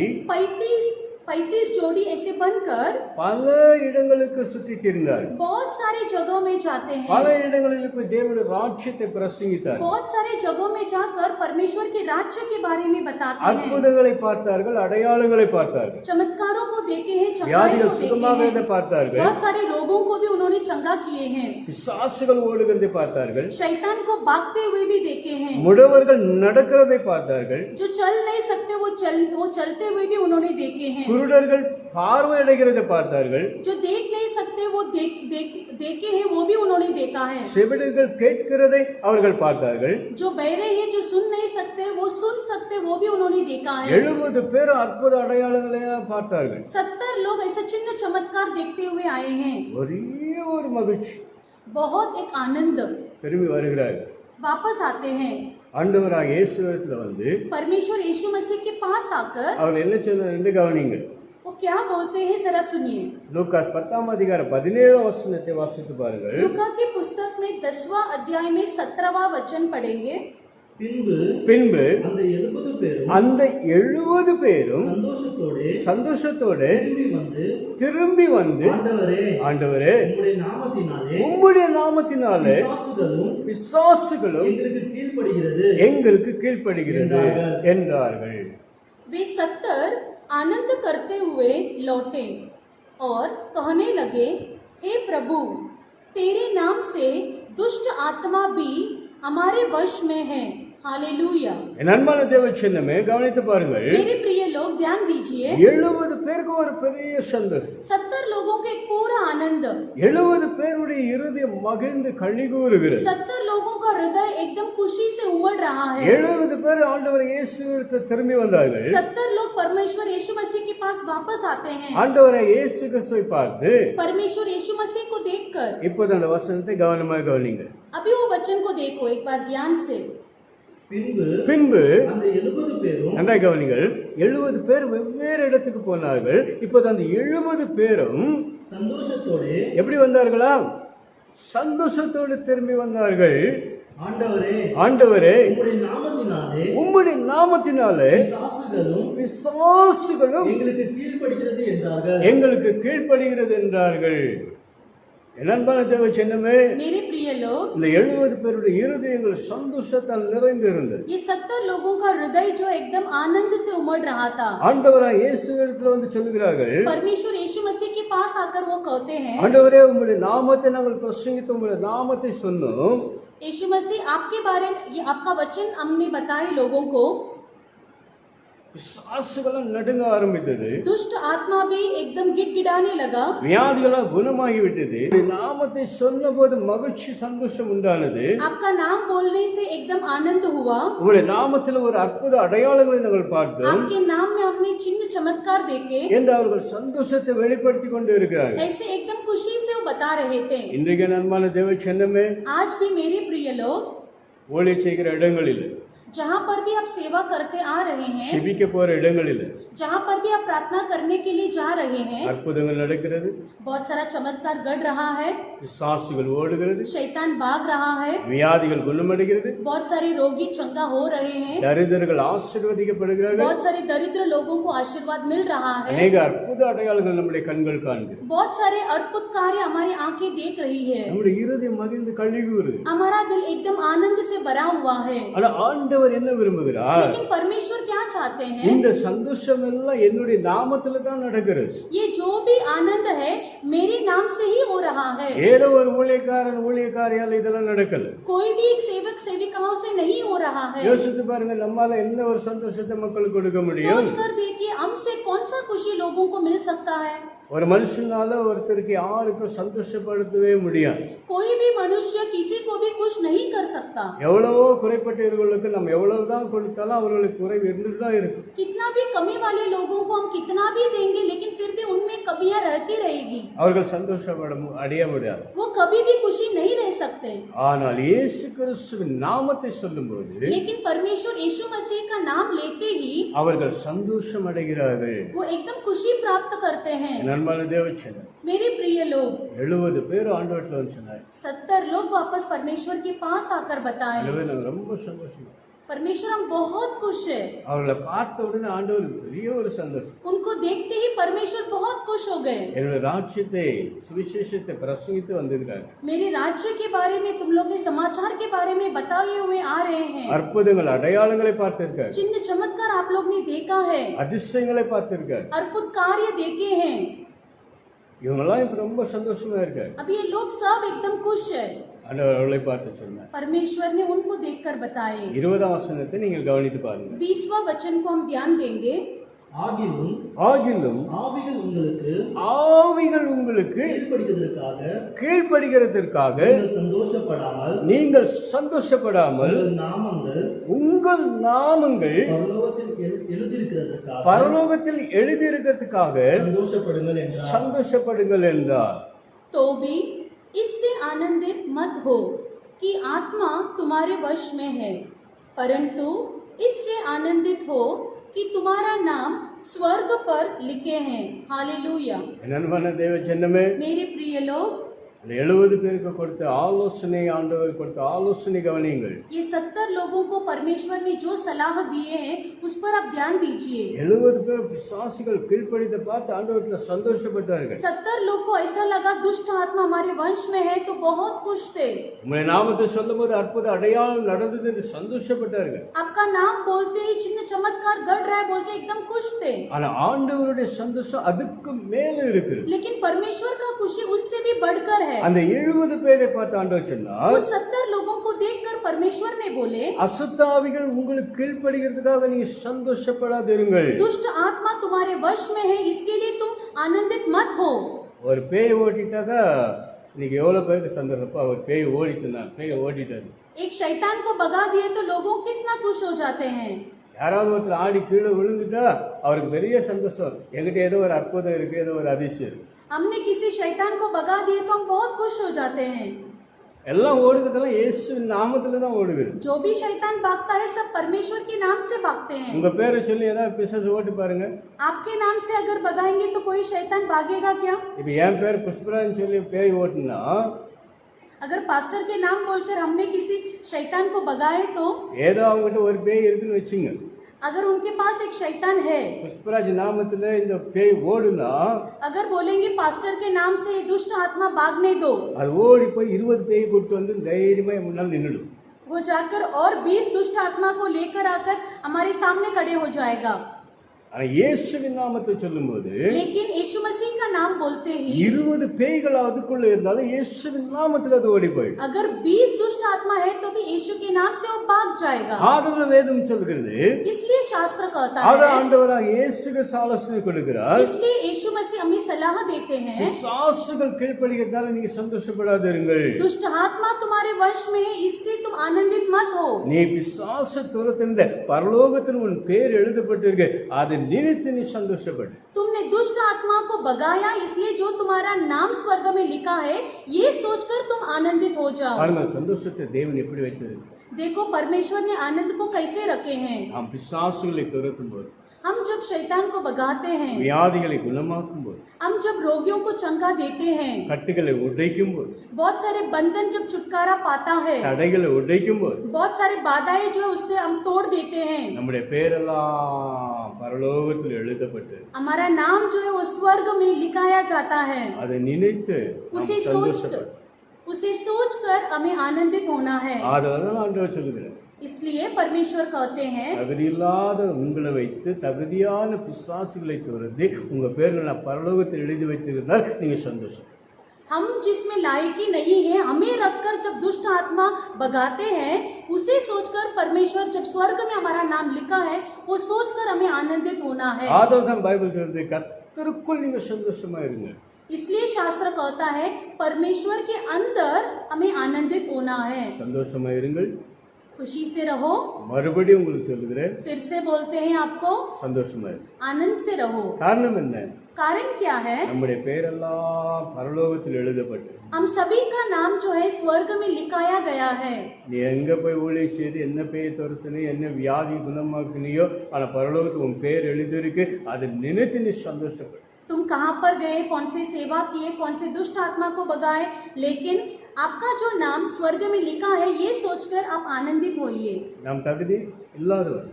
Speaker 5: 35 जोड़ी ऐसे बनकर
Speaker 4: பல இடங்களுக்கு சுற்றி திரிந்தார்.
Speaker 5: बहुत सारे जगहों में जाते हैं।
Speaker 4: பல இடங்களில் போய் தேவனுடைய ராஜ்யத்தை பிரசங்கித்தார்.
Speaker 5: बहुत सारे जगहों में जाकर परमेश्वर के राज्य के बारे में बताते हैं।
Speaker 4: அற்புதங்களை பார்த்தார்கள், அடையாளங்களை பார்த்தார்கள்,
Speaker 5: चमत्कारों को देखे हैं, चंगाई
Speaker 4: வியாதிகள்
Speaker 5: को देखे
Speaker 4: சுகமாகிறதை
Speaker 5: हैं।
Speaker 4: பார்த்தார்கள்,
Speaker 5: बहुत सारे रोगों को भी उन्होंने चंगा किए हैं।
Speaker 4: பிசாசுகள் ஓடுகிறதை பார்த்தார்கள்,
Speaker 5: शैतान को भागते हुए भी देखे हैं।
Speaker 4: முடவர்கள் நடக்கிறதை பார்த்தார்கள்,
Speaker 5: जो चल नहीं सकते वो चलते हुए भी उन्होंने देखे हैं।
Speaker 4: குருடர்கள் பார்வையடைகிறதை பார்த்தார்கள்,
Speaker 5: जो देख नहीं सकते वो देखे हैं, वो भी उन्होंने देखा है।
Speaker 4: செவிடர்கள் கேட்கிறதை அவர்கள் பார்த்தார்கள்.
Speaker 5: जो बहरे हैं, जो सुन नहीं सकते वो सुन सकते, वो भी उन्होंने देखा है।
Speaker 4: 70 பேர் அற்புத அடையாளங்களை பார்த்தார்கள்.
Speaker 5: 70 लोग ऐसे चिन्ह चमत्कार देखते हुए आए हैं।
Speaker 4: ஒரே ஒரு மகிழ்ச்சி,
Speaker 5: बहुत एक आनंद,
Speaker 4: திரும்பி வருகிறார்கள்.
Speaker 5: वापस आते हैं।
Speaker 4: ஆண்டவராக இயேசுவிடத்தில் வந்து
Speaker 5: परमेश्वर यीशु मसीह के पास आकर
Speaker 4: அவர் என்ன சொன்னார் என்று கவனிங்கள்.
Speaker 5: वो क्या बोलते हैं जरा सुनिए।
Speaker 4: லூக்கா 10 அதிகாரம் 17 வசனத்தை வாசித்து பாருங்கள்.
Speaker 5: लूका की पुस्तक में 10वां अध्याय में 17वां वचन पढ़ेंगे।
Speaker 6: பின்பு
Speaker 4: அந்த
Speaker 6: 70
Speaker 4: 70 பேரும் சந்தோஷத்தோடு திரும்பி வந்து ஆண்டவரே உம்முடைய நாமத்தினாலே பிசாசுகளும் எங்களுக்கு கீழ்ப்படுகிறது என்றார்கள்.
Speaker 5: वे 70 आनंद करते हुए लौटे और कहने लगे, हे प्रभु, तेरे नाम से दुष्ट आत्मा भी हमारे वश में है। हालेलुया।
Speaker 4: என் அன்பான தேவச்சனமே, கவனித்து பாருங்கள்.
Speaker 5: मेरे प्रिय लोग ध्यान दीजिए।
Speaker 4: 70 பேருக்கு ஒரு பெரிய சந்தோஷம்.
Speaker 5: 70 लोगों के एक पूरा आनंद।
Speaker 4: 70 பேருடைய இருதயம் மகிழ்ந்து களிகூறுகிறது.
Speaker 5: 70 लोगों का हृदय एकदम खुशी से उमड़ रहा है।
Speaker 4: 70 பேர் ஆண்டவர் இயேசுவிடத்தில் திரும்பி வந்தார்கள்.
Speaker 5: 70 लोग परमेश्वर यीशु मसीह के पास वापस आते हैं।
Speaker 4: ஆண்டவரை இயேசு கிறிஸ்துவை பார்த்து
Speaker 5: परमेश्वर यीशु मसीह को देखकर,
Speaker 4: இப்போது அந்த வசனத்தை கவனமாக கவனிங்கள்.
Speaker 5: अभी वो वचन को देखो एक बार ध्यान से।
Speaker 4: பின்பு
Speaker 6: அந்த 70 பேரும்
Speaker 4: நன்றாக கவனிங்கள். 70 பேர் வெவ்வேறு இடத்துக்கு போனார்கள். இப்போது அந்த 70 பேரும்
Speaker 6: சந்தோஷத்தோடு
Speaker 4: எப்படி வந்தார்களா? சந்தோஷத்தோடு திரும்பி வந்தார்கள். ஆண்டவரே உம்முடைய நாமத்தினாலே பிசாசுகளும் எங்களுக்கு கீழ்ப்படுகிறது என்றார்கள். என் அன்பான தேவச்சனமே,
Speaker 5: मेरे प्रिय लोग,
Speaker 4: இந்த 70 பேருடைய இருதயங்கள் சந்தோஷத்தால் நிறைந்து இருந்தது.
Speaker 5: ये 70 लोगों का हृदय जो एकदम आनंद से उमड़ रहा था।
Speaker 4: ஆண்டவராய் இயேசுவிடத்தில் வந்து சொல்கிறார்கள்,
Speaker 5: परमेश्वर यीशु मसीह के पास आकर वो कहते हैं,
Speaker 4: ஆண்டவரே உம்முடைய நாமத்தை நாங்கள் பிரசங்கித்து உம்முடைய நாமத்தை சொன்னோம்.
Speaker 5: यीशु मसीह आपके बारे में, ये आपका वचन हमने बताए लोगों को।
Speaker 4: பிசாசுகளும் நடுங்க ஆரம்பித்தது.
Speaker 5: दुष्ट आत्मा भी एकदम गिड़गिड़ाने लगा।
Speaker 4: வியாதிகளால் குணமாகிவிட்டது. நாமத்தை சொன்னபோது மகிழ்ச்சி சந்தோஷம் உண்டானது.
Speaker 5: आपका नाम बोलने से एकदम आनंद हुआ।
Speaker 4: உங்களுடைய நாமத்தில் ஒரு அற்புத அடையாளங்களை நாங்கள் பார்த்தோம்
Speaker 5: आपके नाम में हमने चिन्ह चमत्कार देखे
Speaker 4: என்று அவர்கள் சந்தோஷத்தை வெளிப்படுத்தி கொண்டு இருக்கிறார்கள்.
Speaker 5: ऐसे एकदम खुशी से वो बता रहे थे।
Speaker 4: இன்றைக்கு நன்பான தேவச்சனமே,
Speaker 5: आज भी मेरे प्रिय लोग,
Speaker 4: ஊழியம் செய்கிற இடங்களில்,
Speaker 5: जहाँ पर भी आप सेवा करते आ रहे हैं,
Speaker 4: செபிக்க போற இடங்களில்
Speaker 5: जहाँ पर भी आप प्रार्थना करने के लिए जा रहे हैं,
Speaker 4: அற்புதங்கள் நடக்கிறது.
Speaker 5: बहुत सारा चमत्कार घट रहा है।
Speaker 4: பிசாசுகள் ஓடுகிறது.
Speaker 5: शैतान भाग रहा है।
Speaker 4: வியாதிகள் குணமடைகிறது.
Speaker 5: बहुत सारे रोगी चंगा हो रहे हैं।
Speaker 4: தரித்திரர்கள் ஆசீர்வதிக்கப்படுகிறார்கள்.
Speaker 5: बहुत सारे दरिद्र लोगों को आशीर्वाद मिल रहा है।
Speaker 4: அநேக அற்புத அடையாளங்கள் நம்முடைய கண்கள் காண்கிறது.
Speaker 5: बहुत सारे अद्भुत कार्य हमारी आंखें देख रही है।
Speaker 4: நம்முடைய இருதயம் மகிழ்ந்து களிகூறுது.
Speaker 5: हमारा दिल एकदम आनंद से भरा हुआ है।
Speaker 4: ஆனா ஆண்டவர் என்ன விரும்புகிறார்?
Speaker 5: लेकिन परमेश्वर क्या चाहते हैं?
Speaker 4: இந்த சந்தோஷம் எல்லாம் என்னுடைய நாமத்துல தான் நடக்கிறது.
Speaker 5: ये जो भी आनंद है मेरे नाम से ही हो रहा रहा है।
Speaker 4: ஏதோ ஒரு ஊழியக்காரன் ஊழியக்காரியால் இதெல்லாம் நடக்கல.
Speaker 5: कोई भी एक सेवक सेविकाओं से नहीं हो रहा है।
Speaker 4: யோசித்து பாருங்க, நம்மால என்ன ஒரு சந்தோஷத்தை மக்களுக்கு கொடுக்க முடியும்?
Speaker 5: सोच कर देखिए हमसे कौन सा खुशी लोगों को मिल सकता है।
Speaker 4: ஒரு மனுஷனால ஒருத்தருக்கு யாருக்கும் சந்தோஷப்படுத்தவே முடியாது.
Speaker 5: कोई भी मनुष्य किसी को भी खुश नहीं कर सकता।
Speaker 4: எவ்வளவோ குறைப்பட்டவர்களுக்கு நம்ம எவ்வளவுதான் கொடுத்தாலும் அவர்களுக்கு குறைவு இருந்துட்டு தான் இருக்கும்.
Speaker 5: कितना भी कमी वाले लोगों को हम कितना भी देंगे लेकिन फिर भी उनमें कमियां रहती रहेगी।
Speaker 4: அவர்கள் சந்தோஷப்பட அடைய முடியாது.
Speaker 5: वो कभी भी खुशी नहीं रह सकते।
Speaker 4: ஆனால் இயேசு கிறிஸ்துவின் நாமத்தை சொல்லும்போது
Speaker 5: लेकिन परमेश्वर यीशु मसीह का नाम लेते ही
Speaker 4: அவர்கள் சந்தோஷம் அடைகிறார்கள்.
Speaker 5: वो एकदम खुशी प्राप्त करते हैं।
Speaker 4: நண்பன தேவச்சனர்
Speaker 5: मेरे प्रिय लोग,
Speaker 4: 70 பேர் ஆண்டவர்கிட்ட வந்து சொன்னாங்க.
Speaker 5: 70 लोग वापस परमेश्वर के पास आकर बताए,
Speaker 4: நாங்கள் ரொம்ப சந்தோஷம்.
Speaker 5: परमेश्वर हम बहुत खुश है।
Speaker 4: அவர்களை பார்த்த உடனே ஆண்டவருக்கு பெரிய ஒரு சந்தோஷம்.
Speaker 5: उनको देखते ही परमेश्वर बहुत खुश हो गए।
Speaker 4: என்னுடைய ராஜ்யத்தை சுவிசேஷத்தை பிரசங்கித்து வந்திருக்காங்க.
Speaker 5: मेरे राज्य के बारे में तुम लोग के समाचार के बारे में बताए हुए आ रहे हैं।
Speaker 4: அற்புதங்கள் அடையாளங்களை பார்த்திருக்காங்க.
Speaker 5: चिन्ह चमत्कार आप लोग ने देखा है,
Speaker 4: அதிசயங்களை பார்த்திருக்காங்க.
Speaker 5: अद्भुत कार्य देखे हैं।
Speaker 4: இவங்கெல்லாம் இப்ப ரொம்ப சந்தோஷமா இருக்காங்க.
Speaker 5: अब ये लोग सब एकदम खुश है।
Speaker 4: ஆண்டவர் அவர்களை பார்த்து சொன்னார்.
Speaker 5: परमेश्वर ने उनको देखकर बताए।
Speaker 4: 20ஆம் வசனத்தை நீங்கள் கவனித்து பாருங்க.
Speaker 5: 20वां वचन को हम ध्यान देंगे।
Speaker 6: ஆகிலும்
Speaker 4: ஆகிலும்
Speaker 6: ஆவிகள் உங்களுக்கு
Speaker 4: கீழ்ப்படுகிறதற்காக நீங்கள் சந்தோஷப்படாமல் உங்கள் நாமங்கள் பரலோகத்தில் எழுதியிருக்கிறதுக்காக சந்தோஷப்படுங்கள் என்றார்.
Speaker 5: तो भी इससे आनंदित मत हो कि आत्मा तुम्हारे वश में है, परंतु इससे आनंदित हो कि तुम्हारा नाम स्वर्ग पर लिखे हैं। हालेलुया।
Speaker 4: நண்பன தேவ ஜனமே,
Speaker 5: मेरे प्रिय लोग,
Speaker 4: 70 பேருக்கு கொடுத்த ஆலோசனை, ஆண்டவர் கொடுத்த ஆலோசனை கவனியுங்கள்.
Speaker 5: ये 70 लोगों को परमेश्वर ने जो सलाह दिए हैं उस पर आप ध्यान दीजिए।
Speaker 4: 70 பேர் பிசாசுகள் கீழ்ப்படிந்த பார்த்து ஆண்டவர்ல சந்தோஷப்பட்டார்கள்.
Speaker 5: 70 लोग को ऐसा लगा दुष्ट आत्मा हमारे वंश में है तो बहुत खुश थे।
Speaker 4: உம்முடைய நாமத்தை சொல்லும்போது அற்புத அடையாளம் நடந்தது என்று சந்தோஷப்பட்டார்கள்.
Speaker 5: आपका नाम बोलते ही चिन्ह चमत्कार घट रहा है बोल के एकदम खुश थे।
Speaker 4: ஆனா ஆண்டவருடைய சந்தோஷம் அதுக்கு மேல இருக்கு.
Speaker 5: लेकिन परमेश्वर का खुशी उससे भी बढ़कर है।
Speaker 4: அந்த 70 பேரை பார்த்து ஆண்டவர் சொன்னார்,
Speaker 5: उस 70 लोगों को देखकर परमेश्वर ने बोले,
Speaker 4: அசுத்தாவிகள் உங்களுக்கு கீழ்ப்படிகிறதுக்காக நீங்க சந்தோஷப்படாதிருங்கள்.
Speaker 5: दुष्ट आत्मा तुम्हारे वश में है इसके लिए तुम आनंदित मत हो।
Speaker 4: ஒரு பேய் ஓட்டிட்டாக்கா இன்னைக்கு எவ்வளவு பேருக்கு சந்தோஷப்பா, ஒரு பேய் ஓடிச்சுன்னா பேய் ஓடிட்டாரு.
Speaker 5: एक शैतान को भगा दिए तो लोगों कितना खुश हो जाते हैं।
Speaker 4: யாராவது ஒருத்தர் ஆடி கீழே விழுந்துட்டா அவருக்கு பெரிய சந்தோஷம். என்கிட்ட ஏதோ ஒரு அற்புதம் இருக்கு, ஏதோ ஒரு அதிசயம் இருக்கு.
Speaker 5: हमने किसी शैतान को भगा दिए तो हम बहुत खुश हो जाते हैं।
Speaker 4: எல்லாம் ஓடுறதெல்லாம் இயேசு நாமத்துல தான் ஓடுகிறது.
Speaker 5: जो भी शैतान भागता है सब परमेश्वर के नाम से भागते हैं।
Speaker 4: உங்க பேரை சொல்லி ஏதாவது பிசாசு ஓட்டி பாருங்க.
Speaker 5: आपके नाम से अगर भगाएंगे तो कोई शैतान भागेगा क्या?
Speaker 4: இப்ப என் பேர் புஷ்பராஜ் சொல்லி பேய் ஓட்டுனா,
Speaker 5: अगर पास्टर के नाम बोलकर हमने किसी शैतान को भगाए तो
Speaker 4: ஏதோ அவங்ககிட்ட ஒரு பேய் இருக்குன்னு வச்சுங்க,
Speaker 5: अगर उनके पास एक शैतान है,
Speaker 4: புஷ்பராஜ் நாமத்துல இந்த பேய் ஓடுனா,
Speaker 5: अगर बोलेंगे पास्टर के नाम से ये दुष्ट आत्मा भागने दो,
Speaker 4: அது ஓடி போய் 20 பேய் கூட்டு வந்து தைரியமா முன்னால் நின்னுடும்.
Speaker 5: वो जाकर और 20 दुष्ट आत्मा को लेकर आकर हमारे सामने खड़े हो जाएगा।
Speaker 4: ஆனா இயேசுவின் நாமத்தை சொல்லும்போது
Speaker 5: लेकिन यीशु मसीह का नाम बोलते ही
Speaker 4: 20 பேய்கள் அதுக்குள்ள இருந்தாலும் இயேசுவின் நாமத்துல அது ஓடி போயிடும்.
Speaker 5: अगर 20 दुष्ट आत्मा है तो भी यीशु के नाम से वो भाग जाएगा।
Speaker 4: ஆதலால் வேதம் சொல்கிறது,
Speaker 5: इसलिए शास्त्र कहता
Speaker 4: ஆத
Speaker 5: है,
Speaker 4: ஆண்டவராக இயேசுக்கு ஆலோசனை கொடுக்கிறார்,
Speaker 5: इसलिए यीशु मसीह हमें सलाह देते हैं,
Speaker 4: பிசாசுகள் கீழ்ப்படிகிறதால நீங்க சந்தோஷப்படாதீர்கள்.
Speaker 5: दुष्ट आत्मा तुम्हारे वश में है इससे तुम आनंदित मत हो।
Speaker 4: நீ பிசாசு துரத்திருந்த பரலோகத்தில் உன் பேர் எழுதப்பட்டிருக்கு, அதை நினைத்து நீ சந்தோஷப்படு.
Speaker 5: तुमने दुष्ट आत्मा को भगाया इसलिए जो तुम्हारा नाम स्वर्ग में लिखा है ये सोचकर तुम आनंदित हो जाओ।
Speaker 4: பாருங்க சந்தோஷத்தை தேவன் எப்படி வைத்திருக்கு.
Speaker 5: देखो परमेश्वर ने आनंद को कैसे रखे हैं।
Speaker 4: நாம் பிசாசுகளை துரத்தும் போது,
Speaker 5: हम जब शैतान को भगाते हैं,
Speaker 4: வியாதிகளை குணமாக்கும் போது,
Speaker 5: हम जब रोगियों को चंगा देते हैं,
Speaker 4: கட்டுகளை உடைக்கும் போது,
Speaker 5: बहुत सारे बंधन जब छुटकारा पाता है,
Speaker 4: தடைகளை உடைக்கும் போது,
Speaker 5: बहुत सारे बाधाएं जो उससे हम तोड़ देते हैं,
Speaker 4: நம்முடைய பேரெல்லாம் பரலோகத்தில் எழுதப்பட்டு
Speaker 5: हमारा नाम जो है वो स्वर्ग में लिखाया जाता है।
Speaker 4: அதை நினைத்து
Speaker 5: उसे
Speaker 4: நாம் சந்தோஷப்படு.
Speaker 5: सोचकर हमें आनंदित होना है।
Speaker 4: அதனால ஆண்டவர் சொல்லுகிறார்,
Speaker 5: इसलिए परमेश्वर कहते हैं,
Speaker 4: தகுதியில்லாத உங்களை வைத்து தகுதியான பிசாசுகளை துரத்தி உங்க பேர்ல நான் பரலோகத்தில் எழுதி வைத்திருந்தால் நீங்க சந்தோஷம்.
Speaker 5: हम जिसमें लायकी नहीं है हमें रखकर जब दुष्ट आत्मा भगाते हैं, उसे सोचकर परमेश्वर जब स्वर्ग में हमारा नाम लिखा है वो सोचकर हमें आनंदित होना है।
Speaker 4: ஆதல் தான் பைபிள் சொல்றது, கர்த்தருக்குள் நீங்க சந்தோஷமா இருங்க.
Speaker 5: इसलिए शास्त्र कहता है परमेश्वर के अंदर हमें आनंदित होना है।
Speaker 4: சந்தோஷமா இருங்கள்.
Speaker 5: खुशी से रहो।
Speaker 4: மறுபடியும் உங்களுக்கு சொல்லுகிறேன்,
Speaker 5: फिर से बोलते हैं आपको,
Speaker 4: சந்தோஷமா இருங்க.
Speaker 5: आनंद से रहो।
Speaker 4: காரணம் என்ன?
Speaker 5: कारण क्या है?
Speaker 4: நம்முடைய பெயரெல்லாம் பரலோகத்தில் எழுதப்பட்டு
Speaker 5: हम सभी का नाम जो है स्वर्ग में लिखाया गया है।
Speaker 4: நீ எங்க போய் ஊழியம் செய்து என்ன பேய் துரத்துனியோ என்ன வியாதி குணமாக்குனியோ ஆனா பரலோகத்தில் உன் பேர் எழுதிருக்கு, அதை நினைத்து நீ சந்தோஷப்படு.
Speaker 5: तुम कहाँ पर गए, कौन से सेवा किए, कौन से दुष्ट आत्मा को भगाए, लेकिन आपका जो नाम स्वर्ग में लिखा है ये सोचकर आप आनंदित होइए।
Speaker 4: நாம் தகுதி இல்லாதவர்.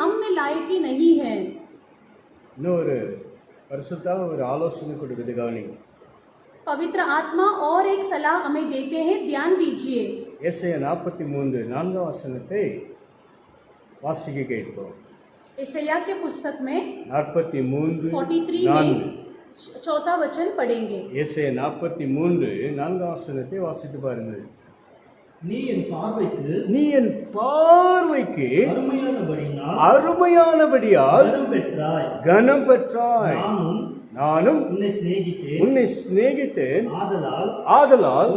Speaker 5: हम में लायकी नहीं है।
Speaker 4: இன்னொரு பரிசுத்தா ஒரு ஆலோசனை கொடுக்குது, கவனிங்க.
Speaker 5: पवित्र आत्मा और एक सलाह हमें देते हैं, ध्यान दीजिए।
Speaker 4: ஏசாயா 43 4 வசனத்தை வாசிக்க கேட்போம்.
Speaker 5: यशायाह के पुस्तक में
Speaker 4: 43
Speaker 5: 43
Speaker 4: 4.
Speaker 5: में चौथा वचन पढ़ेंगे।
Speaker 4: ஏசாயா 43 4 வசனத்தை வாசித்து பாருங்கள்.
Speaker 6: நீ என் பார்வைக்கு
Speaker 4: நீ என் பார்வைக்கு அருமையானபடியால்
Speaker 6: கனம் பெற்றாய்.
Speaker 4: கனம் பெற்றாய். நானும்
Speaker 6: உன்னை
Speaker 4: சிநேகித்தேன்.
Speaker 6: ஆதலால்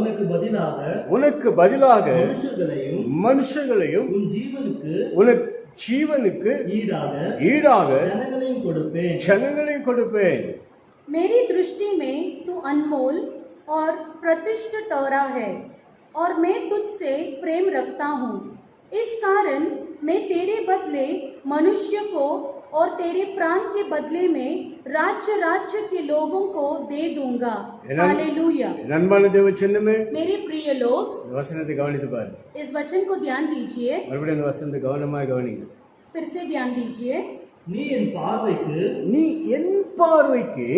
Speaker 4: உனக்கு பதிலாக மனுஷர்களையும்
Speaker 6: உன்
Speaker 4: ஜீவனுக்கு ஈடாக ஜனங்களையும் கொடுப்பேன்.
Speaker 5: मेरी दृष्टि में तू अनमोल और प्रतिष्ठित ठहरा है और मैं तुझसे प्रेम रखता हूँ। इस कारण मैं तेरे बदले मनुष्य को और तेरे प्राण के बदले में राज्य के लोगों को दे दूंगा। हालेलुया।
Speaker 4: நண்பான தேவ சின்னமே,
Speaker 5: मेरे प्रिय लोग,
Speaker 4: வசனத்தை கவனித்து பாரு.
Speaker 5: इस वचन को ध्यान दीजिए।
Speaker 4: மறுபடியும் அந்த வசனத்தை கவனமாக கவனிங்க.
Speaker 5: फिर से ध्यान दीजिए।
Speaker 6: நீ என் பார்வைக்கு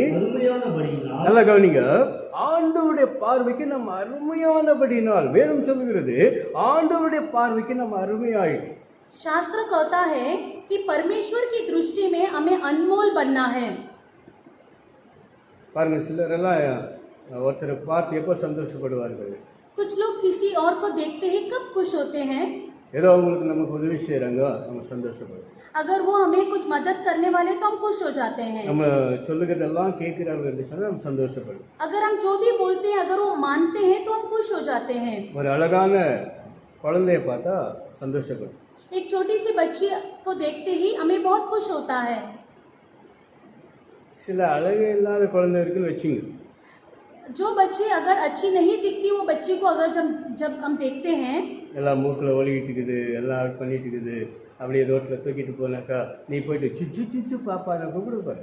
Speaker 4: நல்லா கவனிங்க. ஆண்டவருடைய பார்வைக்கு நம்ம அருமையானபடினால் வேதம் சொல்லுகிறது, ஆண்டவருடைய பார்வைக்கு நம்ம அருமையாயிட்டு.
Speaker 5: शास्त्र कहता है कि परमेश्वर की दृष्टि में हमें अनमोल बनना है।
Speaker 4: பாருங்க, சிலரெல்லாம் ஒருத்தரை பார்த்து எப்போ சந்தோஷப்படுவார்கள்?
Speaker 5: कुछ लोग किसी और को देखते ही कब खुश होते हैं?
Speaker 4: ஏதோ அவங்களுக்கு நமக்கு உதவி செய்கிறாங்க, நம்ம சந்தோஷப்படுறோம்.
Speaker 5: अगर वो हमें कुछ मदद करने वाले तो हम खुश हो जाते हैं।
Speaker 4: நம்ம சொல்லுகிறதெல்லாம் கேட்கிறார்கள் என்று சொன்னால் நம்ம சந்தோஷப்படுறோம்.
Speaker 5: अगर हम जो भी बोलते हैं अगर वो मानते हैं तो हम खुश हो जाते हैं।
Speaker 4: ஒரு அழகான குழந்தையை பார்த்தா சந்தோஷப்படுறோம்.
Speaker 5: एक छोटी सी बच्ची को देखते ही हमें बहुत खुश होता है।
Speaker 4: சில அழகு இல்லாத குழந்தை இருக்குன்னு வச்சுங்க.
Speaker 5: जो बच्ची अगर अच्छी नहीं दिखती, वो बच्ची को अगर जब हम देखते हैं,
Speaker 4: எல்லாம் மூக்கில் ஒலிக்கிட்டு இருக்குது, எல்லாம் பண்ணிட்டு இருக்குது, அப்படியே ரோட்டில் தூக்கிட்டு போனாக்கா நீ போயிட்டு சுச்சு சுச்சு பாப்பா நான் கூப்பிடுப்பாரு.